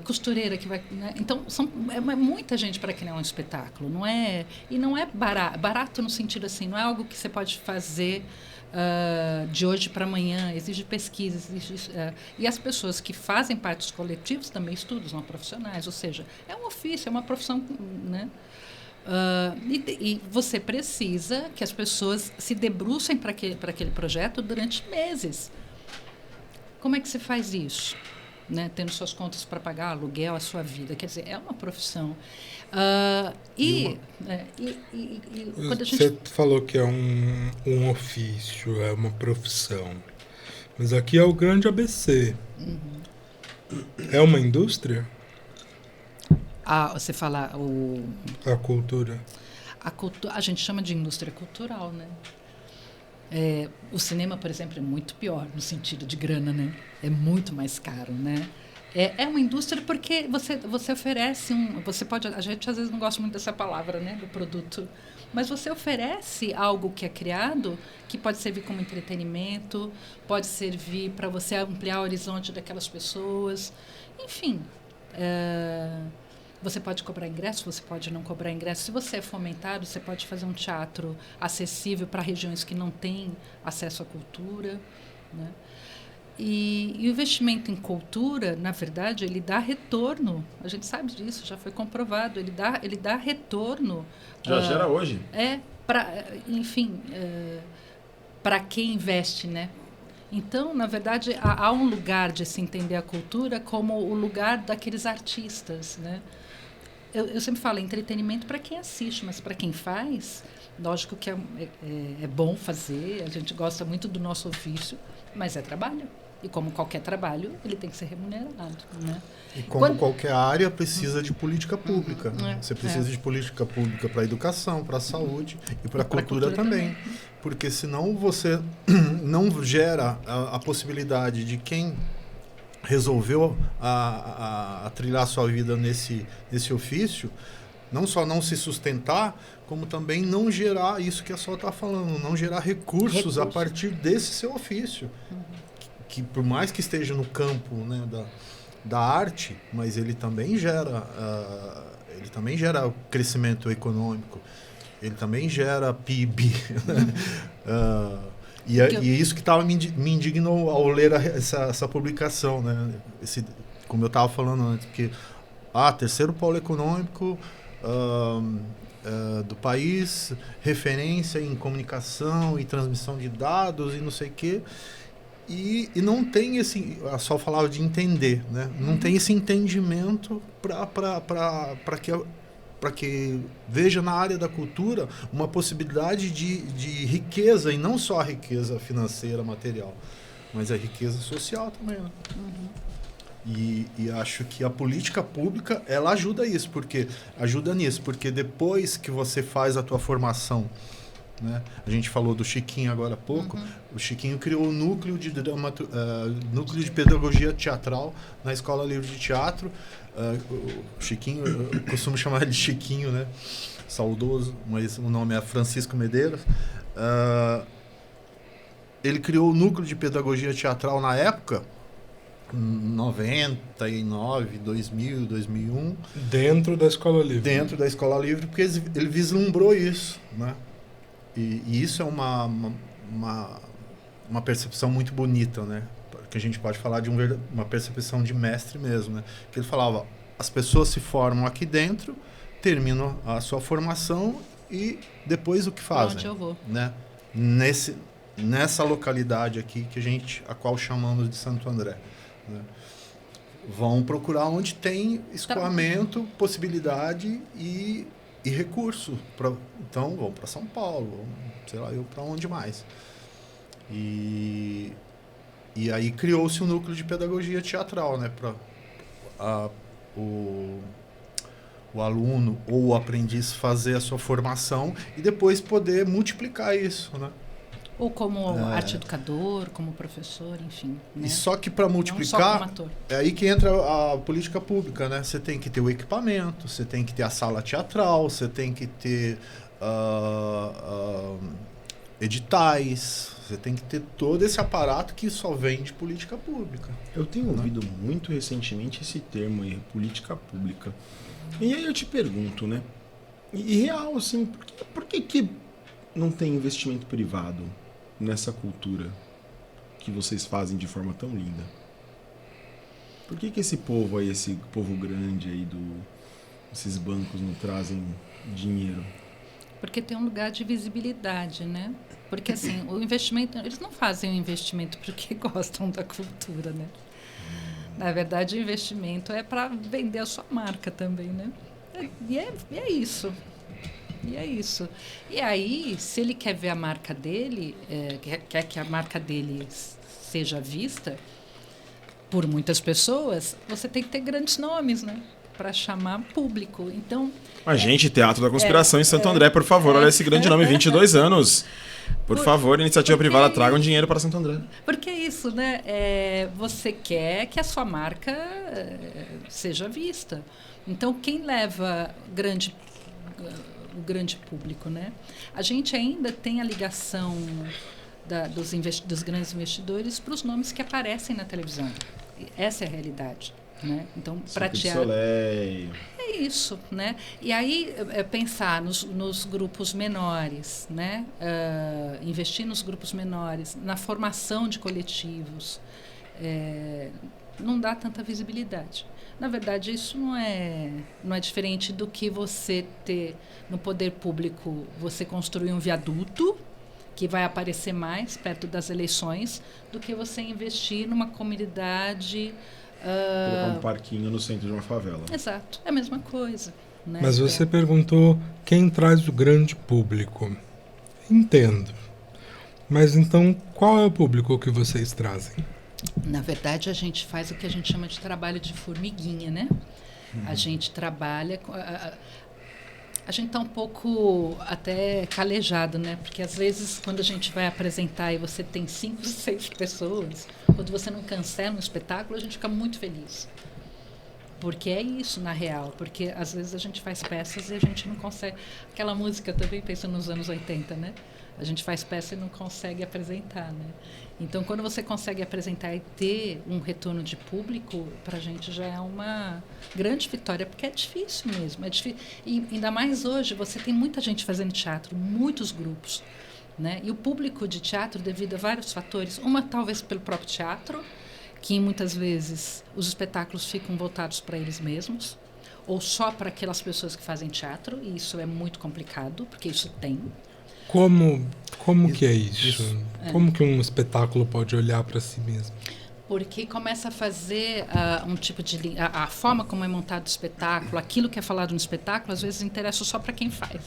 costureira que vai, né? Então é muita gente para criar um espetáculo, não é? E não é barato no sentido assim, não é algo que você pode fazer de hoje para amanhã, exige pesquisa, e as pessoas que fazem parte dos coletivos também estudam, são profissionais, ou seja, é um ofício, é uma profissão, né? E você precisa que as pessoas se debrucem para aquele projeto durante meses. Como é que você faz isso? Né? Tendo suas contas para pagar, aluguel, a sua vida, quer dizer, é uma profissão. Quando a gente... Você falou que é um ofício, é uma profissão, mas aqui é o grande ABC. É uma indústria? Você fala a cultura. A gente chama de indústria cultural, né? O cinema, por exemplo, é muito pior no sentido de grana, né? É muito mais caro, né? É uma indústria porque você oferece você pode, a gente às vezes não gosta muito dessa palavra, né, do produto, mas você oferece algo que é criado que pode servir como entretenimento, pode servir para você ampliar o horizonte daquelas pessoas, enfim. Você pode cobrar ingresso, você pode não cobrar ingresso. Se você é fomentado, você pode fazer um teatro acessível para regiões que não têm acesso à cultura, né? E o investimento em cultura, na verdade, ele dá retorno. A gente sabe disso, já foi comprovado. Ele dá retorno. Já gera hoje. Para quem investe, né? Então, na verdade, há um lugar de se entender a cultura como o lugar daqueles artistas, né? Eu sempre falo entretenimento para quem assiste, mas para quem faz, lógico que é bom fazer, a gente gosta muito do nosso ofício, mas é trabalho. E como qualquer trabalho, ele tem que ser remunerado, né? E como qualquer área, precisa de política pública. Você precisa de política pública para a educação, para a saúde e para a cultura também. Porque senão você não gera a possibilidade de quem resolveu a trilhar sua vida nesse ofício, não só não se sustentar, como também não gerar isso que a Sol está falando, não gerar recursos a partir desse seu ofício. Que por mais que esteja no campo, né, da arte, mas ele também gera crescimento econômico, ele também gera PIB. E isso que me indignou ao ler essa publicação, né? Como eu estava falando antes, porque terceiro polo econômico do país, referência em comunicação e transmissão de dados e não sei o quê. E não tem a Sol falava de entender, né? Não tem esse entendimento para que veja na área da cultura uma possibilidade de riqueza, e não só a riqueza financeira, material, mas a riqueza social também, né? E acho que a política pública, ela ajuda nisso, porque depois que você faz a tua formação, né? A gente falou do Chiquinho agora há pouco. O Chiquinho criou o núcleo de pedagogia teatral na Escola Livre de Teatro. O Chiquinho, eu costumo chamar ele de Chiquinho, né? Saudoso, mas o nome é Francisco Medeiros. Ele criou o núcleo de pedagogia teatral na época, 99, 2000, 2001. Dentro da Escola Livre. Dentro da Escola Livre, porque ele vislumbrou isso, né? E isso é uma percepção muito bonita, né? Que a gente pode falar de uma percepção de mestre mesmo, né? Que ele falava, as pessoas se formam aqui dentro, terminam a sua formação e depois o que fazem? Onde eu vou? Né? Nessa localidade aqui a qual chamamos de Santo André, né? vão procurar onde tem escoamento, possibilidade e recurso. Então, vão para São Paulo, vão, sei lá, eu para onde mais. E aí criou-se um núcleo de pedagogia teatral, né? Para o aluno ou o aprendiz fazer a sua formação e depois poder multiplicar isso, né? Ou como arte educador, como professor, enfim. Né? E só que para multiplicar, não só como ator. é aí que entra a política pública, né? Você tem que ter o equipamento, você tem que ter a sala teatral, você tem que ter editais, você tem que ter todo esse aparato que só vem de política pública. Eu tenho ouvido muito recentemente esse termo aí, política pública. E aí eu te pergunto, né? E real, assim, por que não tem investimento privado nessa cultura que vocês fazem de forma tão linda? Por que esse povo aí, esse povo grande aí, esses bancos não trazem dinheiro? Porque tem um lugar de visibilidade, né? Porque, assim, o investimento... Eles não fazem o investimento porque gostam da cultura, né? Na verdade, o investimento é para vender a sua marca também, né? E é isso. E é isso. E aí, se ele quer ver a marca dele, quer que a marca dele seja vista por muitas pessoas, você tem que ter grandes nomes, né? Para chamar público. Então... A gente, Teatro da Conspiração em Santo André, por favor, olha esse grande nome, 22 anos. Por favor, iniciativa privada, tragam dinheiro para Santo André. Porque é isso, né? Você quer que a sua marca seja vista. Então, quem leva o grande público, né? A gente ainda tem a ligação dos grandes investidores para os nomes que aparecem na televisão. Essa é a realidade. Né? Então, para teatro é isso, né? E aí pensar nos grupos menores, né? Investir nos grupos menores, na formação de coletivos, não dá tanta visibilidade. Na verdade, isso não é diferente do que você ter no poder público, você construir um viaduto que vai aparecer mais perto das eleições do que você investir numa comunidade. Colocar um parquinho no centro de uma favela. Exato, é a mesma coisa. Né? Mas você perguntou quem traz o grande público. Entendo. Mas então, qual é o público que vocês trazem? Na verdade, a gente faz o que a gente chama de trabalho de formiguinha, né? A gente trabalha... A gente está um pouco até calejado, né? Porque às vezes quando a gente vai apresentar e você tem 5, 6 pessoas, quando você não cancela um espetáculo, a gente fica muito feliz. Porque é isso, na real. Porque às vezes a gente faz peças e a gente não consegue... Aquela música também, pensa nos anos 80, né? A gente faz peça e não consegue apresentar, né? Então, quando você consegue apresentar e ter um retorno de público, para a gente já é uma grande vitória, porque é difícil mesmo. É difícil. E ainda mais hoje, você tem muita gente fazendo teatro, muitos grupos, né? E o público de teatro, devido a vários fatores, uma talvez pelo próprio teatro, que muitas vezes os espetáculos ficam voltados para eles mesmos, ou só para aquelas pessoas que fazem teatro, e isso é muito complicado, porque isso tem. Como que é isso? Como que um espetáculo pode olhar para si mesmo? Porque começa a fazer um tipo de... A forma como é montado o espetáculo, aquilo que é falado no espetáculo, às vezes interessa só para quem faz.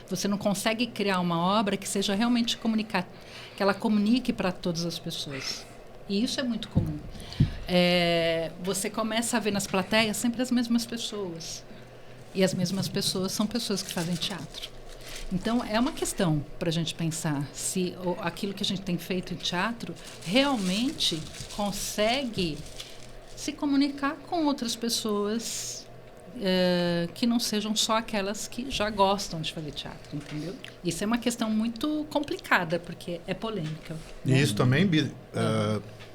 Você não consegue criar uma obra que seja realmente que ela comunique para todas as pessoas. E isso é muito comum. Você começa a ver nas plateias sempre as mesmas pessoas. E as mesmas pessoas são pessoas que fazem teatro. Então, é uma questão para a gente pensar se aquilo que a gente tem feito em teatro realmente consegue se comunicar com outras pessoas que não sejam só aquelas que já gostam de fazer teatro, entendeu? Isso é uma questão muito complicada, porque é polêmica. E isso também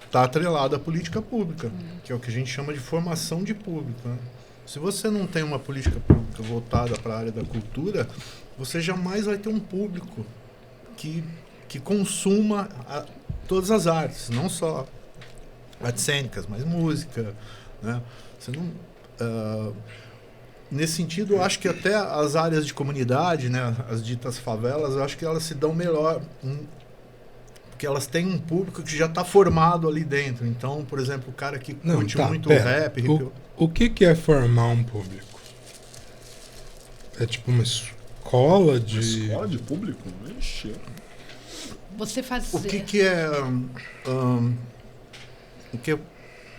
está atrelado à política pública, que é o que a gente chama de formação de público, né? Se você não tem uma política pública voltada para a área da cultura, você jamais vai ter um público que consuma todas as artes, não só artes cênicas, mas música, né? Você não, nesse sentido, eu acho que até as áreas de comunidade, né, as ditas favelas, eu acho que elas se dão melhor, porque elas têm um público que já está formado ali dentro. Então, por exemplo, o cara que Não, curte tá, muito pera. rap... O que é formar um público? É tipo uma escola de... Escola de público? Ixi. Você fazer... O que é...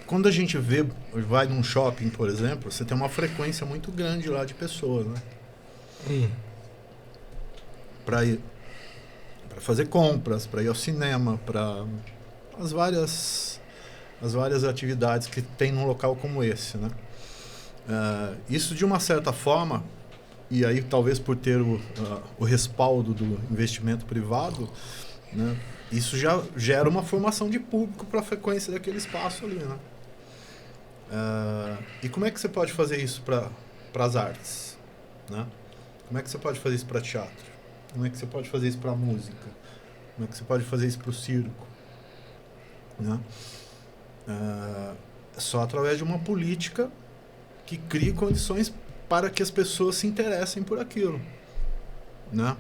quando a gente vai num shopping, por exemplo, você tem uma frequência muito grande lá de pessoas, né? Para ir... para fazer compras, para ir ao cinema, para as várias atividades que tem num local como esse, né? Isso, de uma certa forma, e aí talvez por ter o respaldo do investimento privado, né, isso já gera uma formação de público para a frequência daquele espaço ali, né? E como é que você pode fazer isso para as artes, né? Como é que você pode fazer isso para teatro? Como é que você pode fazer isso para a música? Como é que você pode fazer isso para o circo? Né? Só através de uma política que crie condições para que as pessoas se interessem por aquilo. Né?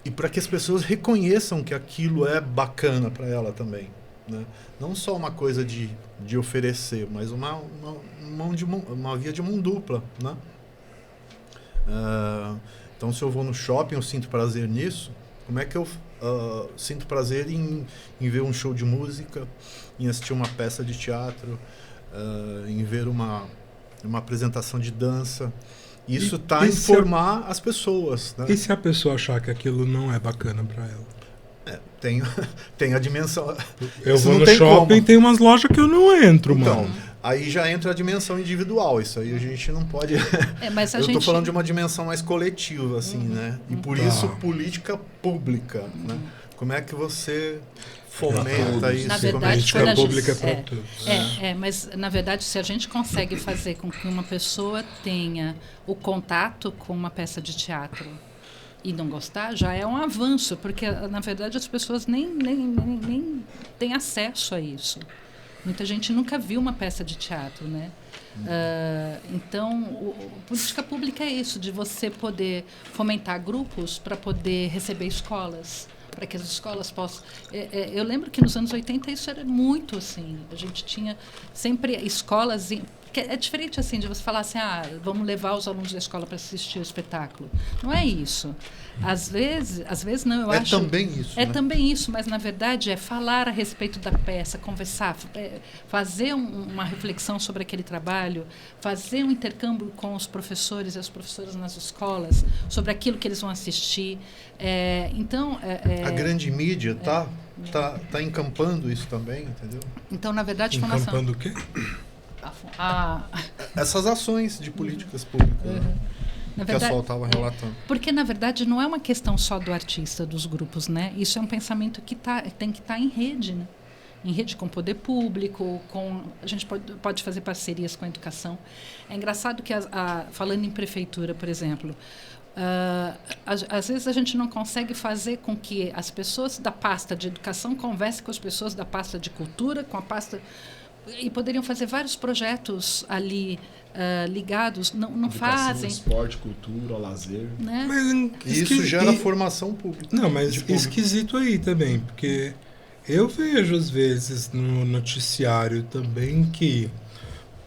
E para que as pessoas reconheçam que aquilo é bacana para ela também. Né? Não só uma coisa de oferecer, mas uma via de mão dupla. Né? Então, se eu vou no shopping, eu sinto prazer nisso. Como é que eu sinto prazer em ver um show de música, em assistir uma peça de teatro, em ver uma apresentação de dança? Isso está em formar as pessoas. Né? E se a pessoa achar que aquilo não é bacana para ela? Tem a dimensão... Eu Isso vou não no shopping e como. tem umas lojas que eu não entro, Então, mano. aí já entra a dimensão individual. Isso aí a gente não pode... Mas eu estou falando de uma dimensão mais coletiva, assim, né? E por isso, política pública, né? Como é que você fomenta isso? Na verdade, política quando a gente- pública para tudo. mas na verdade, se a gente consegue fazer com que uma pessoa tenha o contato com uma peça de teatro e não gostar, já é um avanço, porque na verdade as pessoas nem têm acesso a isso. Muita gente nunca viu uma peça de teatro, né? Então, política pública é isso, de você poder fomentar grupos para poder receber escolas, para que as escolas possam... eu lembro que nos anos 80 isso era muito assim. A gente tinha sempre escolas... Que é diferente assim de você falar assim, vamos levar os alunos da escola para assistir o espetáculo. Não é isso. Às vezes não, eu acho... É também isso, É né? também isso, mas na verdade é falar a respeito da peça, conversar, fazer uma reflexão sobre aquele trabalho, fazer um intercâmbio com os professores e as professoras nas escolas sobre aquilo que eles vão assistir. A grande mídia tá encampando isso também, entendeu? Então, na verdade, Encampando o quê? Essas ações de políticas públicas, né? Na Que a verdade, Sol estava relatando. porque, na verdade, não é uma questão só do artista, dos grupos, né? Isso é um pensamento que tem que estar em rede, né? Em rede com o poder público, a gente pode fazer parcerias com a educação. É engraçado que, falando em prefeitura, por exemplo, às vezes a gente não consegue fazer com que as pessoas da pasta de educação conversem com as pessoas da pasta de cultura, com a pasta... E poderiam fazer vários projetos ali ligados, não fazem. Esporte, cultura, lazer. Né? Mas Isso gera formação pública. Não, mas esquisito aí também, porque eu vejo às vezes no noticiário também que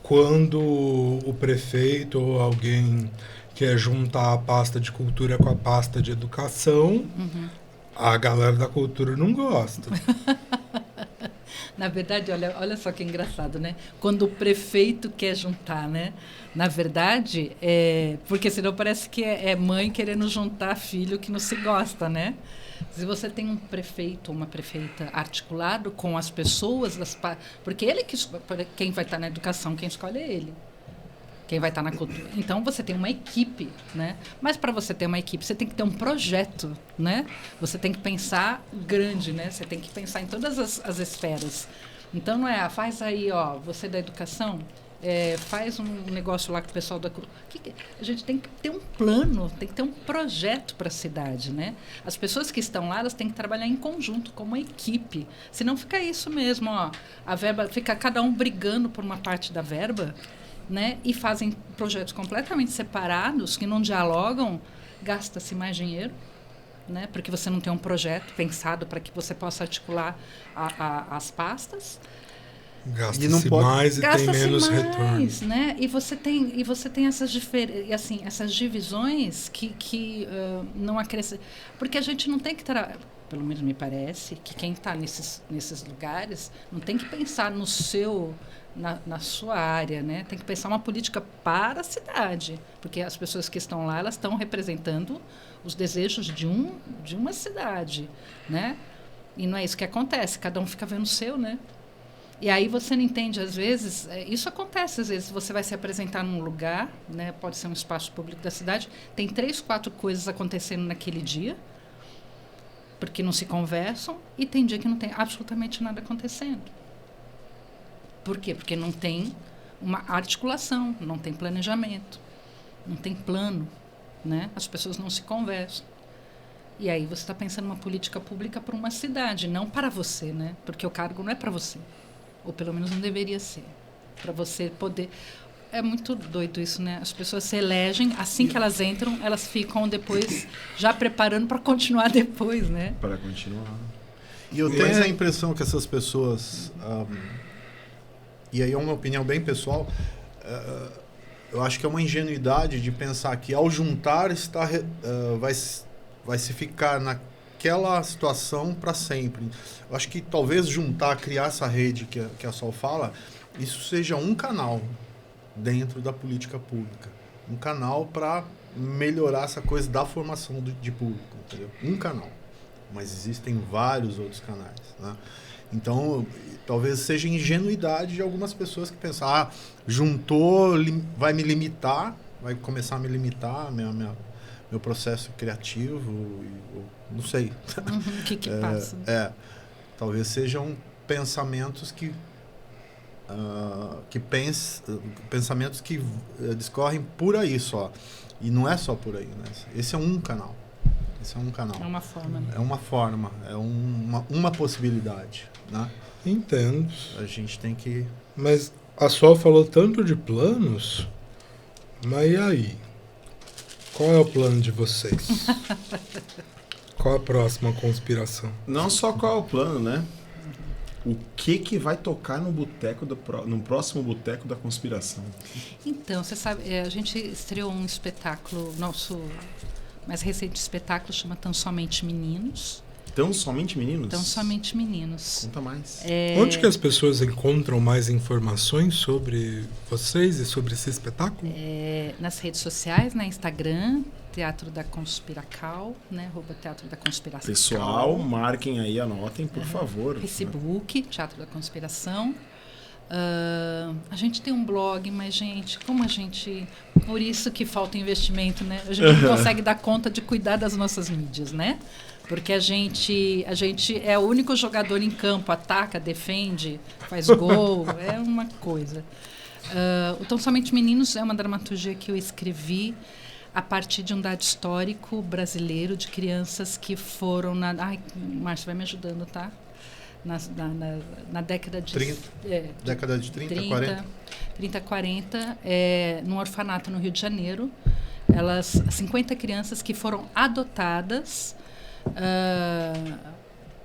quando o prefeito ou alguém quer juntar a pasta de cultura com a pasta de educação, a galera da cultura não gosta. Na verdade, olha só que engraçado, né? Quando o prefeito quer juntar, né? Na verdade, porque senão parece que é mãe querendo juntar filho que não se gosta, né? Se você tem um prefeito ou uma prefeita articulado com as pessoas, porque quem vai estar na educação, quem escolhe é ele. Quem vai estar na cultura. Então, você tem uma equipe, né? Mas, para você ter uma equipe, você tem que ter um projeto, né? Você tem que pensar grande, né? Você tem que pensar em todas as esferas. Então, não é, faz aí, você da educação, faz um negócio lá com o pessoal da cultura. A gente tem que ter um plano, tem que ter um projeto para a cidade, né? As pessoas que estão lá, elas têm que trabalhar em conjunto, como uma equipe. Senão fica isso mesmo, a verba, fica cada um brigando por uma parte da verba, né? E fazem projetos completamente separados, que não dialogam, gasta-se mais dinheiro, né? Porque você não tem um projeto pensado para que você possa articular as pastas. Gasta-se mais e tem menos retorno. Né? E você tem essas divisões que não acrescentam. Porque a gente não tem que pelo menos me parece, que quem está nesses lugares não tem que pensar na sua área, né? Tem que pensar uma política para a cidade. Porque as pessoas que estão lá, elas estão representando os desejos de uma cidade, né? E não é isso que acontece, cada um fica vendo o seu, né? E aí você não entende, às vezes, isso acontece, às vezes você vai se apresentar num lugar, né, pode ser um espaço público da cidade, tem 3, 4 coisas acontecendo naquele dia, porque não se conversam, e tem dia que não tem absolutamente nada acontecendo. Por quê? Porque não tem uma articulação, não tem planejamento, não tem plano, né? As pessoas não se conversam. E aí você está pensando uma política pública para uma cidade, não para você, né? Porque o cargo não é para você. Ou pelo menos não deveria ser. Para você poder... É muito doido isso, né? As pessoas se elegem, assim que elas entram, elas ficam depois já preparando para continuar depois, né? Para continuar. E eu tenho a impressão que essas pessoas... e aí é uma opinião bem pessoal, eu acho que é uma ingenuidade de pensar que ao juntar vai se ficar naquela situação para sempre. Eu acho que talvez juntar, criar essa rede que a Sol fala, isso seja um canal dentro da política pública. Um canal para melhorar essa coisa da formação de público, entendeu? Um canal. Mas existem vários outros canais, né? Então, talvez seja ingenuidade de algumas pessoas que pensam, juntou, vai me limitar, vai começar a me limitar, meu processo criativo, não sei. O que passa? Talvez sejam pensamentos pensamentos que discorrem por aí só. E não é só por aí, né? Esse é um canal. É uma forma. Né? É uma forma, é uma possibilidade, né? Entendo. A gente tem que... Mas a Sol falou tanto de planos, mas e aí? Qual é o plano de vocês? Qual a próxima conspiração? Não só qual é o plano, né? O que vai tocar no próximo Boteco da Conspiração? Então, você sabe, a gente estreou um espetáculo, nosso mais recente espetáculo chama Tão Somente Meninos. Tão Somente Meninos? Tão Somente Meninos. Conta mais. Onde que as pessoas encontram mais informações sobre vocês e sobre esse espetáculo? Nas redes sociais, na Instagram, Teatro da Conspiracal, né? @Teatro da Conspiração. Pessoal, marquem aí, anotem, por favor. Facebook, Teatro da Conspiração. A gente tem um blog, mas, gente, por isso que falta investimento, né? A gente não consegue dar conta de cuidar das nossas mídias, né? Porque a gente é o único jogador em campo, ataca, defende, faz gol, é uma coisa. O Tão Somente Meninos é uma dramaturgia que eu escrevi a partir de um dado histórico brasileiro de crianças que foram Márcio, vai me ajudando, tá? Na década de... 30, década de 30, 40? 30, 40, num orfanato no Rio de Janeiro. 50 crianças que foram adotadas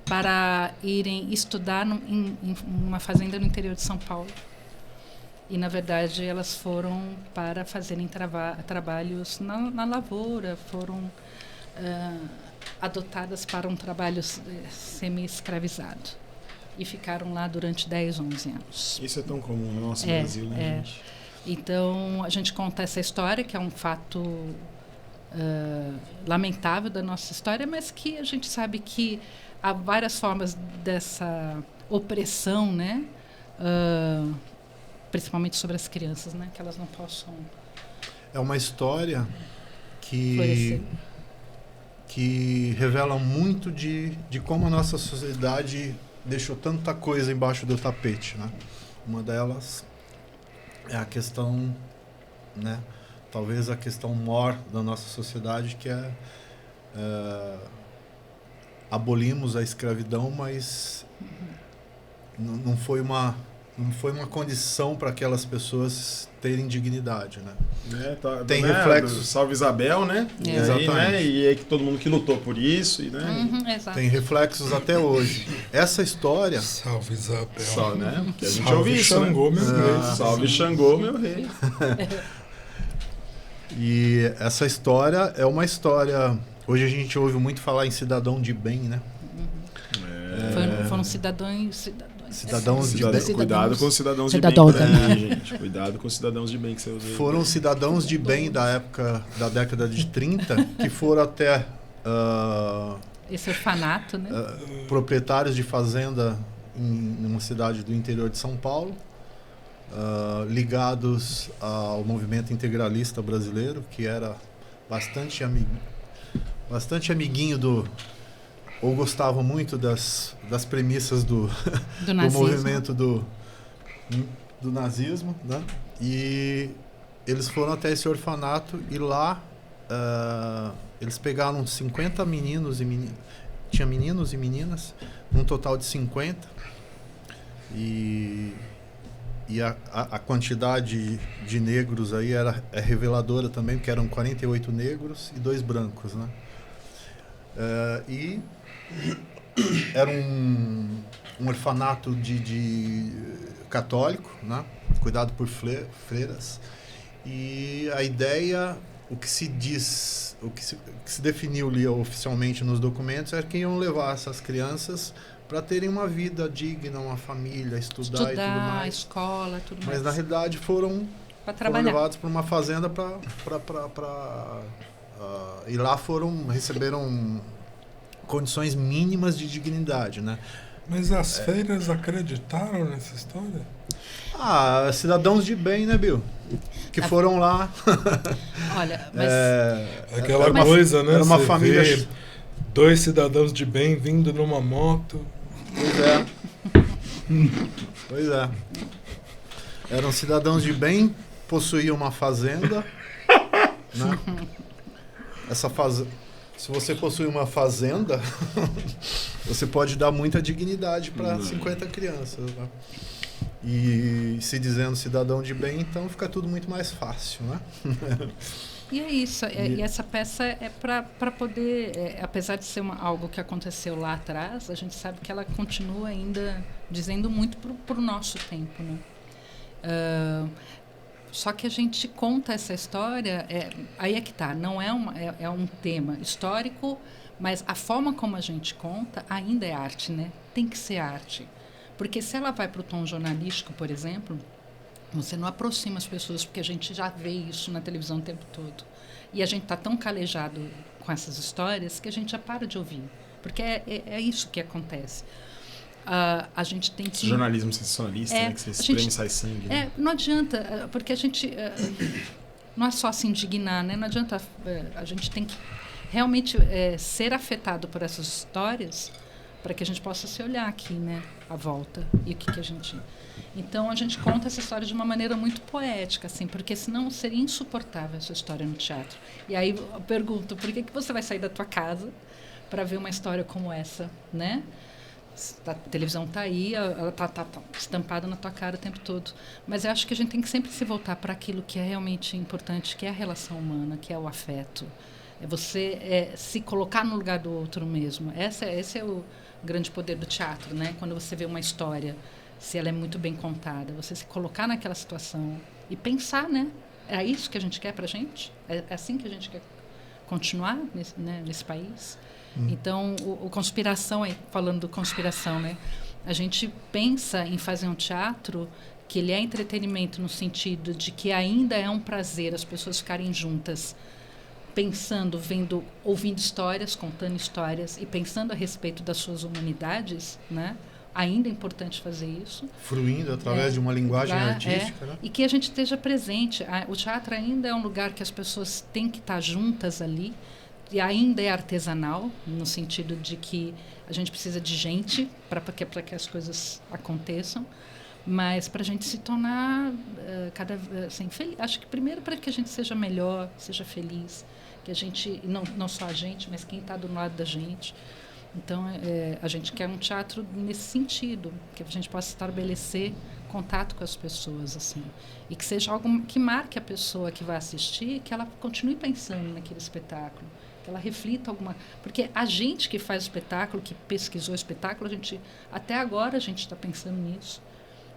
para irem estudar em uma fazenda no interior de São Paulo. E, na verdade, elas foram para fazerem trabalhos na lavoura, foram adotadas para um trabalho semi-escravizado. E ficaram lá durante 10, 11 anos. Isso é tão comum no nosso Brasil, né, gente? Então, a gente conta essa história, que é um fato lamentável da nossa história, mas que a gente sabe que há várias formas dessa opressão, né? Principalmente sobre as crianças, né? Que elas não possam... É uma história florescer. Que revela muito de como a nossa sociedade deixou tanta coisa embaixo do tapete, né? Uma delas é a questão, né? Talvez a questão maior da nossa sociedade, que abolimos a escravidão, mas não foi uma não foi uma condição para aquelas pessoas terem dignidade, né? Tem reflexos. Salve Isabel, né? É. Exatamente. Né? E aí que todo mundo que lutou por isso. E, né? Exato. Tem reflexos até hoje. Essa história... Salve Isabel. Só, né? Porque a gente Salve ouve isso, Xangô, né? meu rei. Salve Xangô, meu rei. E essa história é uma história... Hoje a gente ouve muito falar em cidadão de bem, né? Foram cidadãos de bem. Cuidado com os cidadãos Cidadão de bem também, gente. Cuidado com os cidadãos de bem que você usa aí. Foram cidadãos de bem da década de 30 que foram até esse orfanato, né? proprietários de fazenda em uma cidade do interior de São Paulo, ligados ao movimento integralista brasileiro, que era bastante amiguinho ou gostavam muito das premissas do movimento do nazismo, né? E eles foram até esse orfanato e lá eles pegaram 50 meninos e meninas, tinha meninos e meninas, num total de 50, e a quantidade de negros aí é reveladora também, porque eram 48 negros e 2 brancos, né? E era um orfanato de católico, né? Cuidado por freiras. E a ideia, o que se definiu ali oficialmente nos documentos, era que iam levar essas crianças para terem uma vida digna, uma família, estudar e tudo mais. Escola, tudo mais. Mas na realidade foram levados para uma fazenda e lá receberam condições mínimas de dignidade, né? Mas as feiras acreditaram nessa história? Cidadãos de bem, né, Bill? Que foram lá. Olha, mas... Aquela coisa, né? Era uma Você família... vê 2 cidadãos de bem vindo numa moto. Pois é. Eram cidadãos de bem, possuíam uma fazenda, né? Se você possui uma fazenda, você pode dar muita dignidade para 50 crianças, né? E se dizendo cidadão de bem, então fica tudo muito mais fácil, né? E é isso. E essa peça é para poder, apesar de ser algo que aconteceu lá atrás, a gente sabe que ela continua ainda dizendo muito para o nosso tempo, né? Só que a gente conta essa história, aí é que tá, não é um tema histórico, mas a forma como a gente conta ainda é arte, né? Tem que ser arte. Porque se ela vai para o tom jornalístico, por exemplo, você não aproxima as pessoas, porque a gente já vê isso na televisão o tempo todo. E a gente está tão calejado com essas histórias que a gente já para de ouvir. Porque é isso que acontece. A gente tem que... Esse jornalismo sensacionalista, né? Que você espreme e sai sangue. Né? Não adianta, porque a gente... não é só se indignar, né? Não adianta... a gente tem que realmente ser afetado por essas histórias para que a gente possa se olhar aqui, né? À volta. E o que a gente... Então, a gente conta essa história de uma maneira muito poética, assim, porque senão seria insuportável essa história no teatro. E aí eu pergunto, por que você vai sair da tua casa para ver uma história como essa, né? A televisão está aí, ela está estampada na tua cara o tempo todo. Mas eu acho que a gente tem que sempre se voltar para aquilo que é realmente importante, que é a relação humana, que é o afeto. É você se colocar no lugar do outro mesmo. Esse é o grande poder do teatro, né? Quando você vê uma história, se ela é muito bem contada, você se colocar naquela situação e pensar, né? É isso que a gente quer para a gente? É assim que a gente quer continuar nesse país? Então, o conspiração, falando do conspiração, né? A gente pensa em fazer um teatro que ele é entretenimento no sentido de que ainda é um prazer as pessoas ficarem juntas, pensando, ouvindo histórias, contando histórias e pensando a respeito das suas humanidades, né? Ainda é importante fazer isso. Fruindo através de uma linguagem artística, né? E que a gente esteja presente. O teatro ainda é um lugar que as pessoas têm que estar juntas ali. E ainda é artesanal, no sentido de que a gente precisa de gente para que as coisas aconteçam, mas para a gente se tornar assim, feliz. Acho que primeiro para que a gente seja melhor, seja feliz, que a gente, não só a gente, mas quem está do lado da gente. Então, a gente quer um teatro nesse sentido, que a gente possa estabelecer contato com as pessoas, assim, e que seja algo que marque a pessoa que vai assistir, que ela continue pensando naquele espetáculo, que ela reflita alguma... Porque a gente que faz o espetáculo, que pesquisou o espetáculo, até agora a gente está pensando nisso.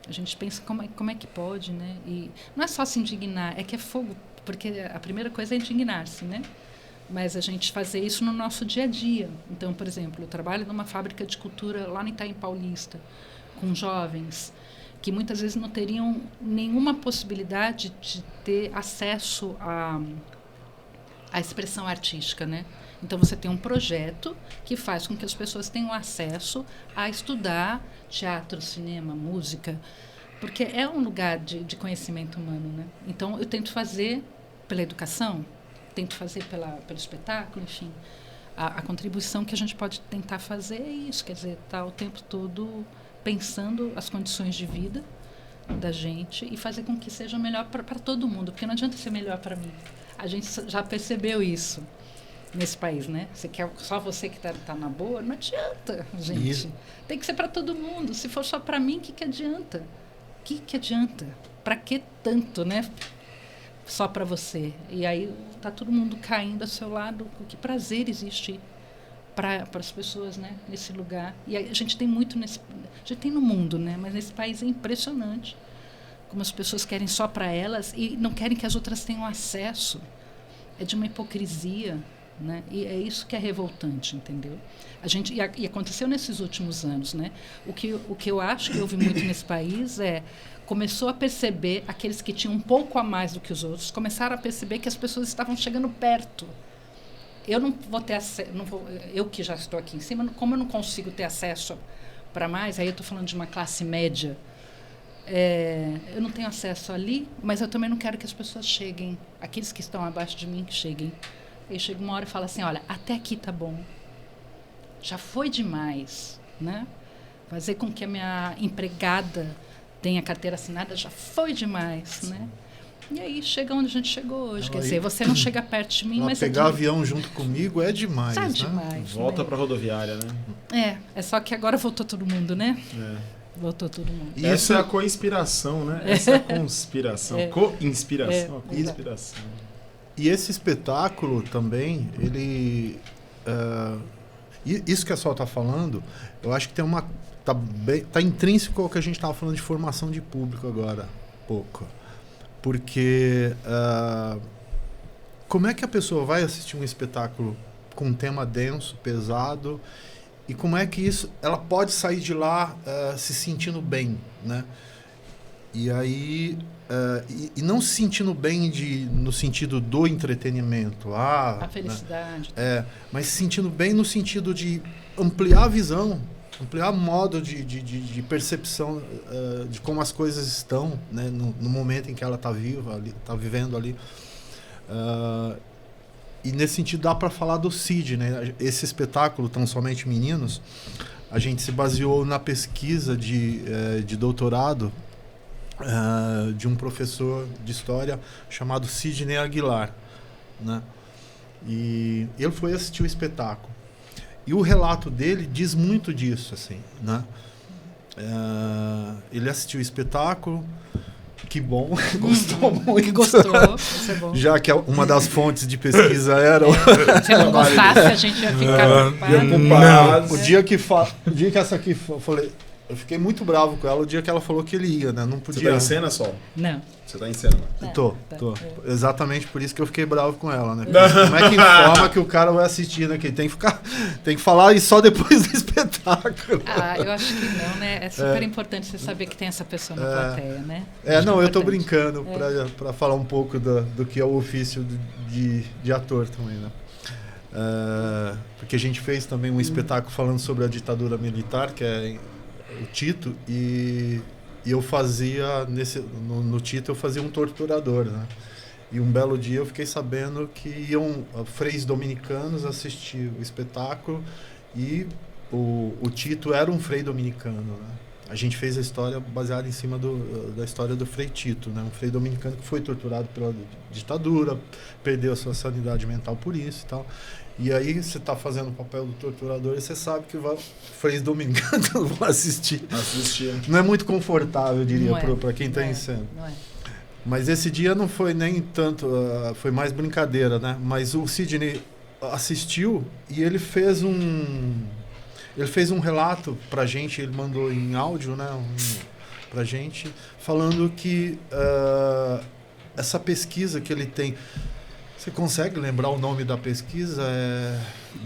A gente pensa como é que pode, né? E não é só se indignar, é que é fogo, porque a primeira coisa é indignar-se, né? Mas a gente fazer isso no nosso dia a dia. Então, por exemplo, eu trabalho numa fábrica de cultura lá no Itaim Paulista, com jovens que muitas vezes não teriam nenhuma possibilidade de ter acesso à expressão artística, né? Então, você tem um projeto que faz com que as pessoas tenham acesso a estudar teatro, cinema, música, porque é um lugar de conhecimento humano, né? Então, eu tento fazer pela educação, tento fazer pelo espetáculo, enfim. A contribuição que a gente pode tentar fazer é isso, quer dizer, estar o tempo todo pensando as condições de vida da gente e fazer com que seja melhor para todo mundo, porque não adianta ser melhor para mim. A gente já percebeu isso nesse país, né? Você quer só você que tá na boa? Não adianta, gente. Isso. Tem que ser para todo mundo. Se for só para mim, o que adianta? O que adianta? Para que tanto, né? Só para você. E aí tá todo mundo caindo ao seu lado. Que prazer existe para as pessoas, né? Nesse lugar. E a gente tem muito a gente tem no mundo, né? Mas nesse país é impressionante como as pessoas querem só para elas e não querem que as outras tenham acesso. É de uma hipocrisia, né? E é isso que é revoltante, entendeu? E aconteceu nesses últimos anos, né? O que eu acho que houve muito nesse país começou a perceber, aqueles que tinham um pouco a mais do que os outros, começaram a perceber que as pessoas estavam chegando perto. Eu não vou ter acesso, eu que já estou aqui em cima, como eu não consigo ter acesso para mais, aí eu estou falando de uma classe média, eu não tenho acesso ali, mas eu também não quero que as pessoas cheguem, aqueles que estão abaixo de mim que cheguem. Aí chega uma hora e fala assim, olha, até aqui tá bom, já foi demais, né? Fazer com que a minha empregada tenha carteira assinada já foi demais, né? E aí chega onde a gente chegou hoje. Quer dizer, você não chega perto de mim, mas... Pegar avião junto comigo é demais, né? Demais. Volta para a rodoviária, né? É só que agora voltou todo mundo, né? Voltou todo mundo. E essa é a co-inspiração, né? Essa é a conspiração. Co-inspiração, a conspiração. E esse espetáculo também, ele... isso que a Sol está falando, eu acho que tem uma... Tá intrínseco ao que a gente estava falando de formação de público agora, pouco. Porque como é que a pessoa vai assistir um espetáculo com um tema denso, pesado, e como é que ela pode sair de lá se sentindo bem, né? E aí e não se sentindo bem no sentido do entretenimento, a felicidade, né? Mas se sentindo bem no sentido de ampliar a visão, ampliar o modo de percepção de como as coisas estão, né, no momento em que ela está viva, está vivendo ali. E nesse sentido dá para falar do CID, né? Esse espetáculo, Tão Somente Meninos, a gente se baseou na pesquisa de doutorado de um professor de história chamado Sidney Aguilar, né? E ele foi assistir o espetáculo. E o relato dele diz muito disso, assim, né? Ele assistiu o espetáculo, que bom, gostou muito. Que gostou, isso é bom. Já que uma das fontes de pesquisa era... Se não gostasse, a gente ia ficar preocupado. O dia que essa aqui, eu falei... Eu fiquei muito bravo com ela o dia que ela falou que ele ia, né? Não podia. Você tá em cena, Sol? Não. Você tá em cena, né? Tô. Exatamente por isso que eu fiquei bravo com ela, né? Como é que informa que o cara vai assistir, né? Que tem que falar e só depois do espetáculo. Eu acho que não, né? É super importante você saber que tem essa pessoa na plateia, né? Eu tô brincando para falar um pouco do que é o ofício de ator também, né? Porque a gente fez também um espetáculo falando sobre a ditadura militar, que é o Tito, e eu fazia no Tito eu fazia um torturador, né? E um belo dia eu fiquei sabendo que iam freis dominicanos assistir o espetáculo e o Tito era um frei dominicano, né? a gente fez a história baseada em cima da história do Frei Tito, né? Um frei dominicano que foi torturado pela ditadura, perdeu a sua sanidade mental por isso e tal. E aí você está fazendo o papel do torturador e você sabe que freis dominicanos vão assistir. Não é muito confortável, eu diria, para quem está em cena. Não é. Mas esse dia não foi nem tanto, foi mais brincadeira, né? Mas o Sidney assistiu e ele fez um relato pra gente, ele mandou em áudio, né, pra gente, falando que essa pesquisa que ele tem, você consegue lembrar o nome da pesquisa?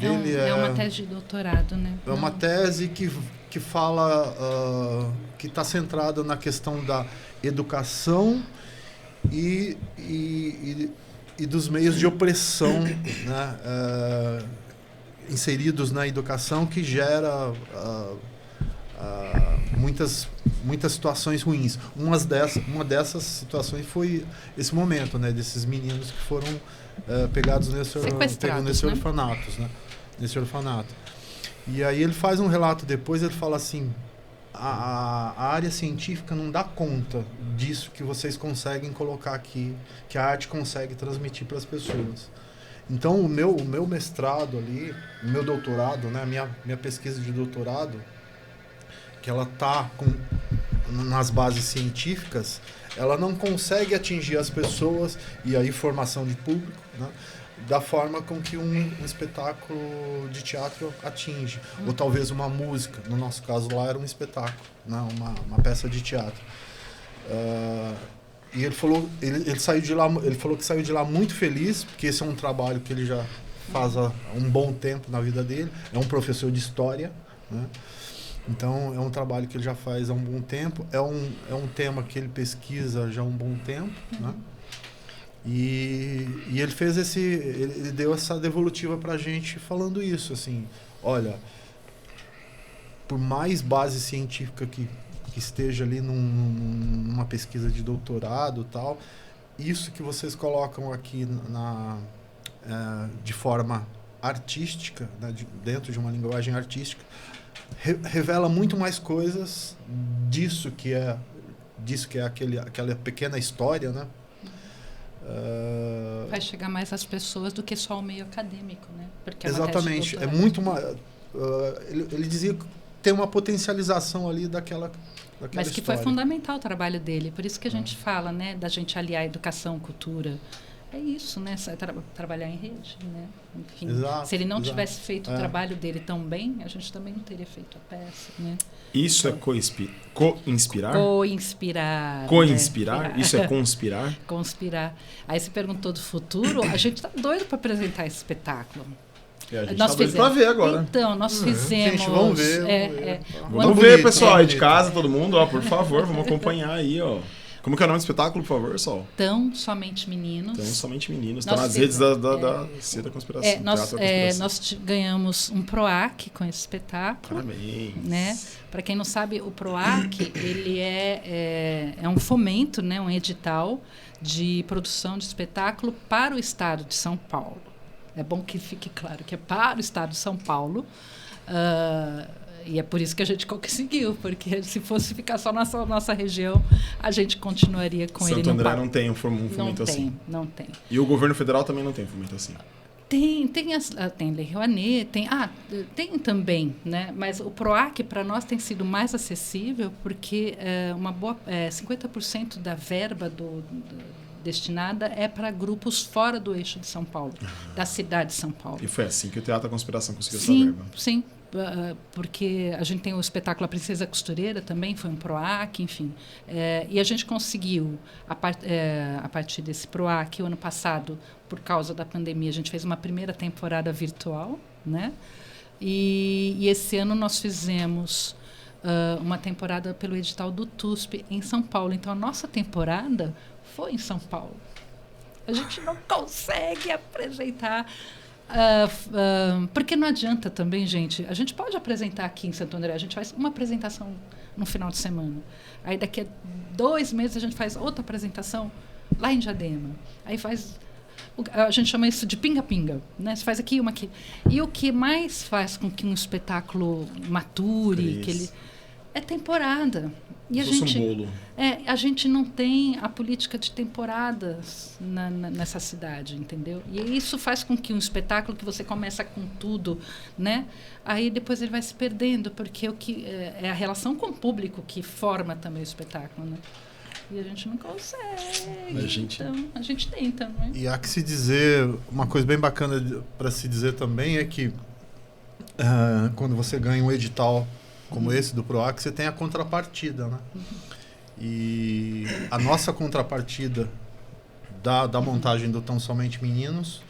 É uma tese de doutorado, né? É uma tese que fala, que está centrada na questão da educação e dos meios de opressão, né, inseridos na educação, que gera muitas situações ruins. Uma dessas situações foi esse momento, né, desses meninos que foram pegados nesse orfanato, né? Nesse orfanato. E aí ele faz um relato depois, ele fala assim: a área científica não dá conta disso que vocês conseguem colocar aqui, que a arte consegue transmitir para as pessoas. Então o meu mestrado ali, o meu doutorado, né, minha pesquisa de doutorado, que ela está nas bases científicas, ela não consegue atingir as pessoas, e aí formação de público, né, da forma com que um espetáculo de teatro atinge. Ou talvez uma música, no nosso caso lá era um espetáculo, né, uma peça de teatro. E ele falou, ele saiu de lá, ele falou que saiu de lá muito feliz, porque esse é um trabalho que ele já faz há um bom tempo na vida dele. É um professor de história, né? Então é um trabalho que ele já faz há um bom tempo. É um tema que ele pesquisa já há um bom tempo, né? E ele fez ele deu essa devolutiva pra gente falando isso, assim: olha, por mais base científica que esteja ali numa pesquisa de doutorado e tal, isso que vocês colocam aqui de forma artística, né, dentro de uma linguagem artística, revela muito mais coisas disso que é aquela pequena história, né? Vai chegar mais às pessoas do que só o meio acadêmico, né? Porque exatamente, é muito ele dizia que tem uma potencialização ali daquela mas que história. Foi fundamental o trabalho dele, por isso que a gente fala, né, da gente aliar educação, cultura. É isso, né? Trabalhar em rede, né? Enfim, exato, se ele não tivesse feito o trabalho dele tão bem, a gente também não teria feito a peça, né? Isso então, é co-inspirar? Co-inspirar. Co-inspirar? Né? Isso é conspirar? Conspirar. Aí você perguntou do futuro, a gente tá doido para apresentar esse espetáculo. A gente tá doido pra ver agora. Então, nós fizemos... Gente, vamos ver. Vamos ver, pessoal, aí de casa, todo mundo, ó, por favor, vamos acompanhar aí, ó. Como que é o nome do espetáculo, por favor, Sol? Tão Somente Meninos. Tão Somente Meninos. Está nas redes da Cia da Conspiração. Nós ganhamos um PROAC com esse espetáculo. Parabéns. Né? Para quem não sabe, o PROAC ele é um fomento, né, um edital de produção de espetáculo para o estado de São Paulo. É bom que fique claro que é para o estado de São Paulo. E é por isso que a gente conseguiu, porque se fosse ficar só na nossa região, a gente continuaria com ele. Santo André não tem um fomento assim. Não tem. E o governo federal também não tem fomento assim? Tem Lei Rouanet, tem também, né? Mas o PROAC para nós tem sido mais acessível porque 50% da verba destinada é para grupos fora do eixo de São Paulo, da cidade de São Paulo. E foi assim que o Teatro da Conspiração conseguiu essa verba? Sim. Porque a gente tem o espetáculo A Princesa Costureira também, foi um PROAC, enfim. E a gente conseguiu, a partir desse PROAC, o ano passado, por causa da pandemia, a gente fez uma primeira temporada virtual, né? E esse ano nós fizemos uma temporada pelo edital do TUSP em São Paulo. Então, a nossa temporada foi em São Paulo. A gente não consegue apresentar... porque não adianta também, gente. A gente pode apresentar aqui em Santo André. A gente faz uma apresentação no final de semana. Aí daqui a 2 meses a gente faz outra apresentação lá em Diadema. Aí a gente chama isso de pinga-pinga, né? Você faz aqui, uma aqui. E o que mais faz com que um espetáculo mature, que ele É temporada. E a Fosse gente, um bolo. a gente não tem a política de temporadas nessa cidade, entendeu? E isso faz com que um espetáculo que você começa com tudo, né? Aí depois ele vai se perdendo, porque o que é a relação com o público que forma também o espetáculo, né? E a gente não consegue. Então, a gente tenta, né? E há que se dizer, uma coisa bem bacana para se dizer também é que quando você ganha um edital como esse do PROAC, você tem a contrapartida, né? E a nossa contrapartida da montagem do Tão Somente Meninos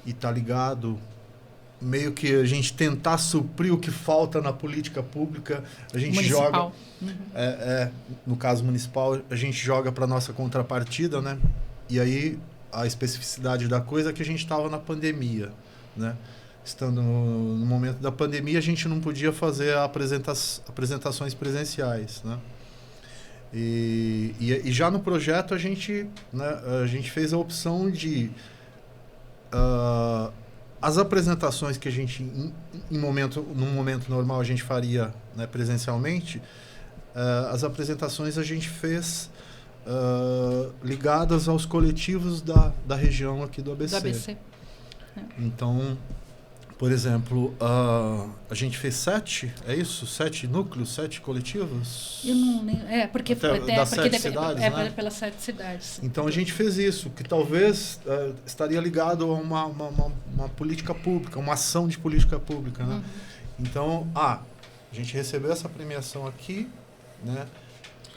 e tá ligado meio que a gente tentar suprir o que falta na política pública, a gente Municipal. joga no caso municipal, a gente joga para nossa contrapartida, né? E aí a especificidade da coisa é que a gente estava na pandemia, né? Estando no momento da pandemia, a gente não podia fazer apresentações presenciais, né? E já no projeto a gente fez a opção de as apresentações que a gente num momento normal a gente faria, né, presencialmente, as apresentações a gente fez ligadas aos coletivos da região aqui do ABC. Do ABC. Então, por exemplo, a gente fez 7 núcleos, 7 coletivos? Eu não lembro. Porque das 7 cidades, né? Pelas 7 cidades. Então a gente fez isso, que talvez estaria ligado a uma política pública, uma ação de política pública, né? Então, a gente recebeu essa premiação aqui, né?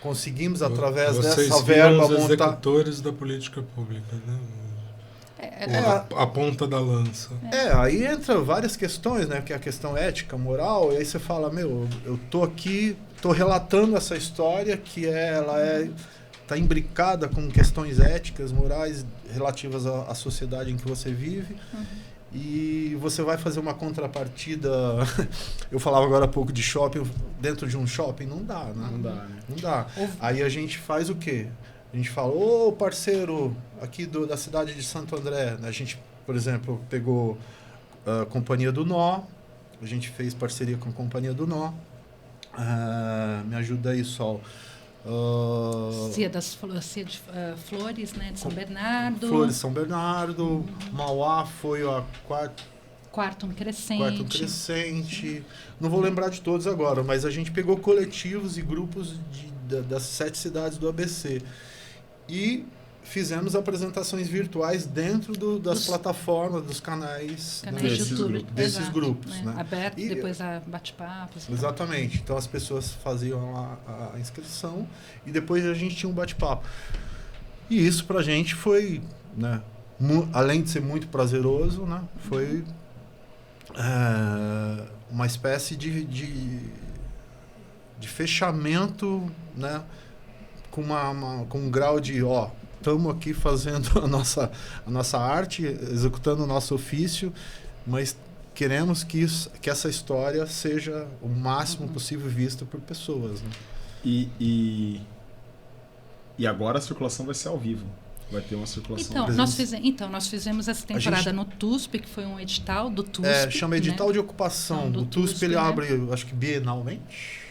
Conseguimos, através dessa verba, os montar... executores da política pública, né? A ponta da lança. Aí entra várias questões, né? Que é a questão ética, moral, e aí você fala, eu tô aqui, tô relatando essa história que tá imbricada com questões éticas, morais, relativas à sociedade em que você vive, e você vai fazer uma contrapartida. Eu falava agora há pouco de shopping, dentro de um shopping, não dá, né? Não dá. Aí a gente faz o quê? A gente fala, parceiro aqui da cidade de Santo André. A gente, por exemplo, pegou a Companhia do Nó, a gente fez parceria com a Companhia do Nó. Me ajuda aí, Sol. Cia de Flores, né, de São Bernardo. Flores, São Bernardo. Mauá foi a Quarto Crescente. Não vou lembrar de todos agora, mas a gente pegou coletivos e grupos das 7 cidades do ABC. E fizemos apresentações virtuais dentro das plataformas, dos canais de YouTube. Desses grupos. Né? Aberto, depois a bate-papos. Exatamente. Então as pessoas faziam a inscrição e depois a gente tinha um bate-papo. E isso pra gente foi, né, além de ser muito prazeroso, né, foi uma espécie de fechamento, né, com um grau de, estamos aqui fazendo a nossa arte, executando o nosso ofício, mas queremos que essa história seja o máximo possível vista por pessoas. Né? E agora a circulação vai ser ao vivo. Vai ter uma circulação. Nós fizemos essa temporada no TUSP, que foi um edital do TUSP. Chama edital, né, de ocupação. O TUSP ele, né, abre, acho que bienalmente.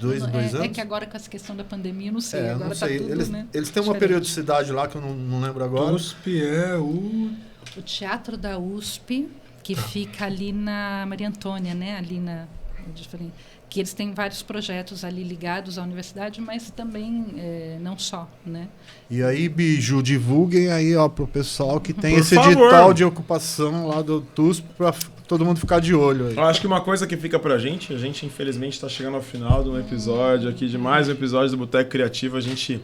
Dois anos? É que agora com essa questão da pandemia, eu não sei. Agora não sei. Tá tudo, né, eles têm uma periodicidade lá que eu não lembro agora. USP é o Teatro da USP, que fica ali na Maria Antônia, né? Ali na... Que eles têm vários projetos ali ligados à universidade, mas também não só, né? E aí, Biju, divulguem aí, pro pessoal que tem esse favor, edital de ocupação lá do TUSP para todo mundo ficar de olho aí. Eu acho que uma coisa que fica pra gente, a gente infelizmente está chegando ao final de um episódio aqui, de mais um episódio do Boteco Criativo. A gente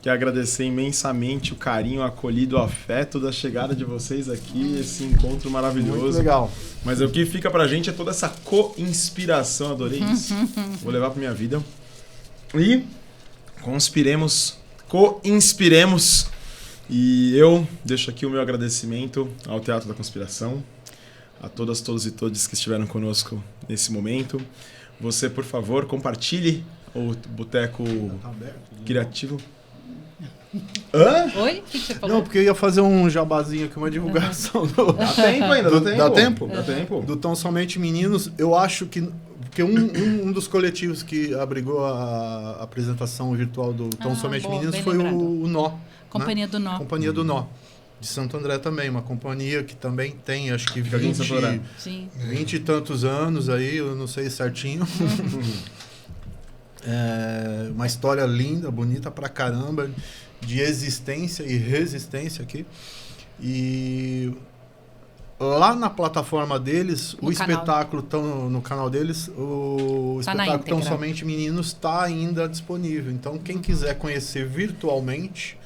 quer agradecer imensamente o carinho, o acolhido, o afeto da chegada de vocês aqui, esse encontro maravilhoso. Muito legal. Mas o que fica pra gente é toda essa co-inspiração, adorei isso. Vou levar pra minha vida. E co-inspiremos. E eu deixo aqui o meu agradecimento ao Teatro da Conspiração, a todas, todos e todas que estiveram conosco nesse momento. Você, por favor, compartilhe o Boteco Criativo. Oi? O que você falou? Não, porque eu ia fazer um jabazinho aqui, uma divulgação. Dá tempo ainda, Dá tempo? Dá tempo. Do Tão Somente Meninos. Eu acho que Porque um dos coletivos que abrigou a apresentação virtual do Tão Somente boa, Meninos bem foi lembrado. o Nó. Companhia do Nó. Companhia do Nó. De Santo André também, uma companhia que também tem, acho que Fica aqui em Santo André. Sim. 20 e tantos anos aí, eu não sei certinho. Uma história linda, bonita pra caramba, de existência e resistência aqui. E lá na plataforma deles, No canal. espetáculo no canal deles, o Tá na espetáculo Tão íntegra. Somente Meninos está ainda disponível. Então, quem quiser conhecer virtualmente,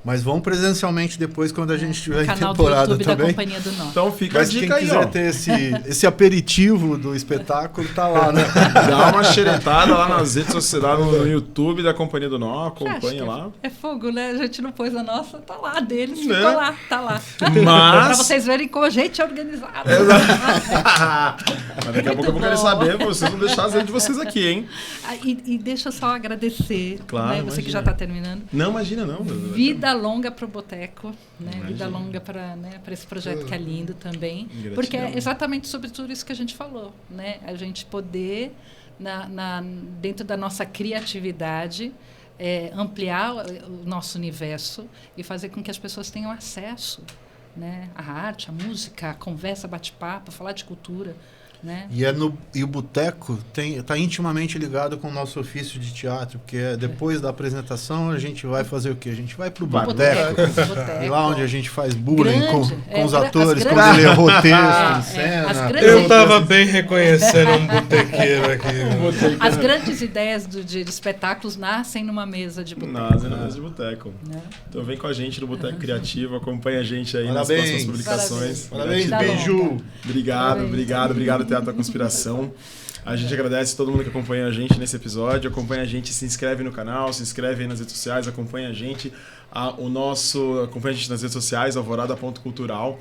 mas vão presencialmente depois, quando a gente estiver em Canal do temporada YouTube da também. Companhia do Nó. Então fica Mas a quem dica aí, quiser ó. ter esse aperitivo do espetáculo, tá lá, né? Dá uma xeretada lá nas redes sociais, no YouTube da Companhia do Nó, acompanha lá. É fogo, né? A gente não pôs a nossa, tá lá, deles Né? ficou lá, tá lá. Mas- Pra vocês verem como a gente é organizado. Mas daqui a pouco eu vou querer bom. saber, vocês vão deixar as redes de vocês aqui, hein? E deixa eu só agradecer, Claro, né? Você imagina. que já tá terminando. Não, imagina não. Vida longa pro Boteco, né? Imagina. Vida longa para esse projeto que é lindo também. Gratidão. Porque é exatamente sobre tudo isso que a gente falou, né? A gente poder, dentro da nossa criatividade, ampliar o nosso universo e fazer com que as pessoas tenham acesso, né? À arte, à música, à conversa, bate-papo, falar de cultura. Né? E o Boteco está intimamente ligado com o nosso ofício de teatro, porque depois da apresentação a gente vai fazer o quê? A gente vai pro Boteco. E lá onde a gente faz bullying Grande, com os atores, as quando ele errou texto em as cena. grandes- Eu tava bem reconhecendo um botequeiro aqui. As grandes ideias de espetáculos nascem numa mesa de boteco. Nossa, na mesa de boteco. Né? Então vem com a gente no Boteco Criativo, acompanha a gente aí Parabéns. nas próximas publicações. Parabéns, Tá Beiju. bom. Obrigado, Parabéns. obrigado, Teatro da Conspiração. A gente agradece todo mundo que acompanha a gente nesse episódio, acompanha a gente, se inscreve no canal, se inscreve aí nas redes sociais, acompanha a gente. Acompanha a gente nas redes sociais, alvorada.cultural.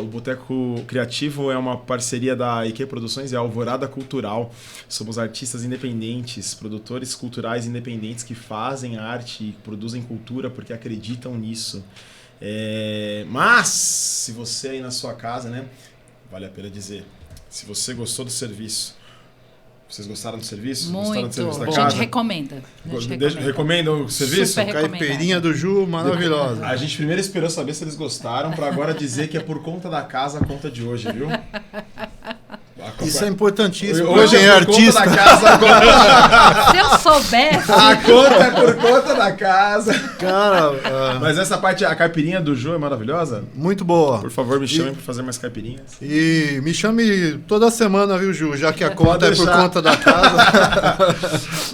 O Boteco Criativo é uma parceria da IQ Produções e a Alvorada Cultural. Somos artistas independentes, produtores culturais independentes que fazem arte e produzem cultura porque acreditam nisso. Mas, se você aí na sua casa, né, vale a pena dizer, se você gostou do serviço, vocês gostaram do serviço? Gostaram do serviço da A gente casa? recomenda. Recomendam o serviço? Super recomendado. Caipirinha do Ju, maravilhosa. A gente primeiro esperou saber se eles gostaram, para agora dizer que é por conta da casa a conta de hoje, viu? Isso é importantíssimo. Hoje Quem é por conta da casa, Se eu soubesse. a conta é por conta da casa. Cara, Mas essa parte, a caipirinha do Ju é maravilhosa? muito boa. Por favor, me chamem para fazer mais caipirinhas. E me toda semana, viu, Ju? Já que a conta é por deixar. conta da casa.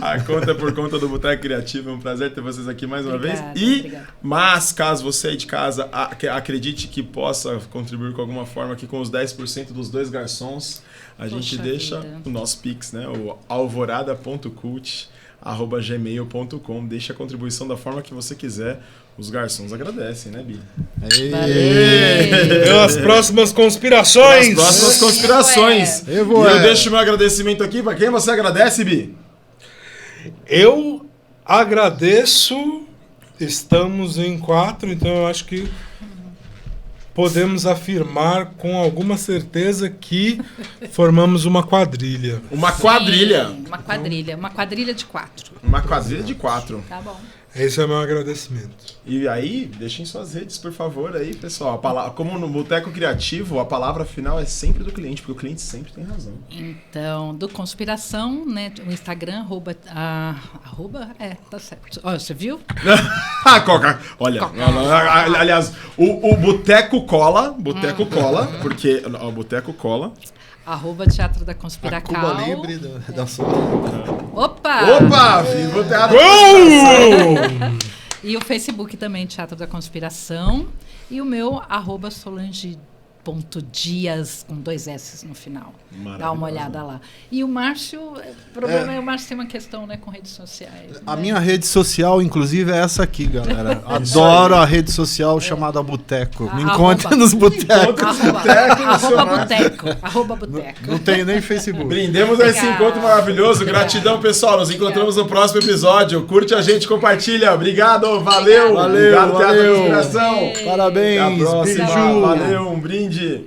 A conta é por conta do Boteco Criativo. É um prazer ter vocês aqui mais uma Obrigada, vez. obrigada. Mas, caso você aí de casa acredite que possa contribuir com alguma forma aqui com os 10% dos dois garçons, a gente Poxa deixa vida. o nosso Pix, né? O alvorada.cult@gmail.com. Deixa a contribuição da forma que você quiser. Os garçons agradecem, né, Bi? Pelas próximas conspirações. As próximas conspirações. Eu E vou, eu deixo meu agradecimento aqui. Para quem você agradece, Bi? Eu agradeço. Estamos em 4, então eu acho que podemos afirmar com alguma certeza que formamos uma quadrilha. Uma quadrilha. Sim, uma quadrilha de 4. Uma quadrilha de 4. Tá bom. Esse é o meu agradecimento. E aí, deixem suas redes, por favor, aí, pessoal. Como no Boteco Criativo, a palavra final é sempre do cliente, porque o cliente sempre tem razão. Então, do Conspiração, né? O Instagram, tá certo. Olha, você viu? Olha, Coca. aliás, o Boteco cola, porque o Boteco cola. @Teatro da A Conspiracal. Cuba Libre da Sola. Opa! Viva o Teatro! E o Facebook também, Teatro da Conspiração. E o meu, @Solange.dias, com 2 S no final. Dá uma olhada lá. E o Márcio, o problema é o Márcio tem uma questão, né, com redes sociais. A né? minha rede social, inclusive, é essa aqui, galera. Adoro a rede social chamada Boteco. Me encontre nos botecos. @Boteco. Não tenho nem Facebook. Brindemos a esse Obrigada. encontro maravilhoso. Gratidão, pessoal. Nos encontramos no próximo episódio. Curte a gente, compartilha. Obrigado, valeu. Valeu, Obrigado, Teatro da valeu. Conspiração. Parabéns, Até a próxima. beijo. Valeu, um brinde.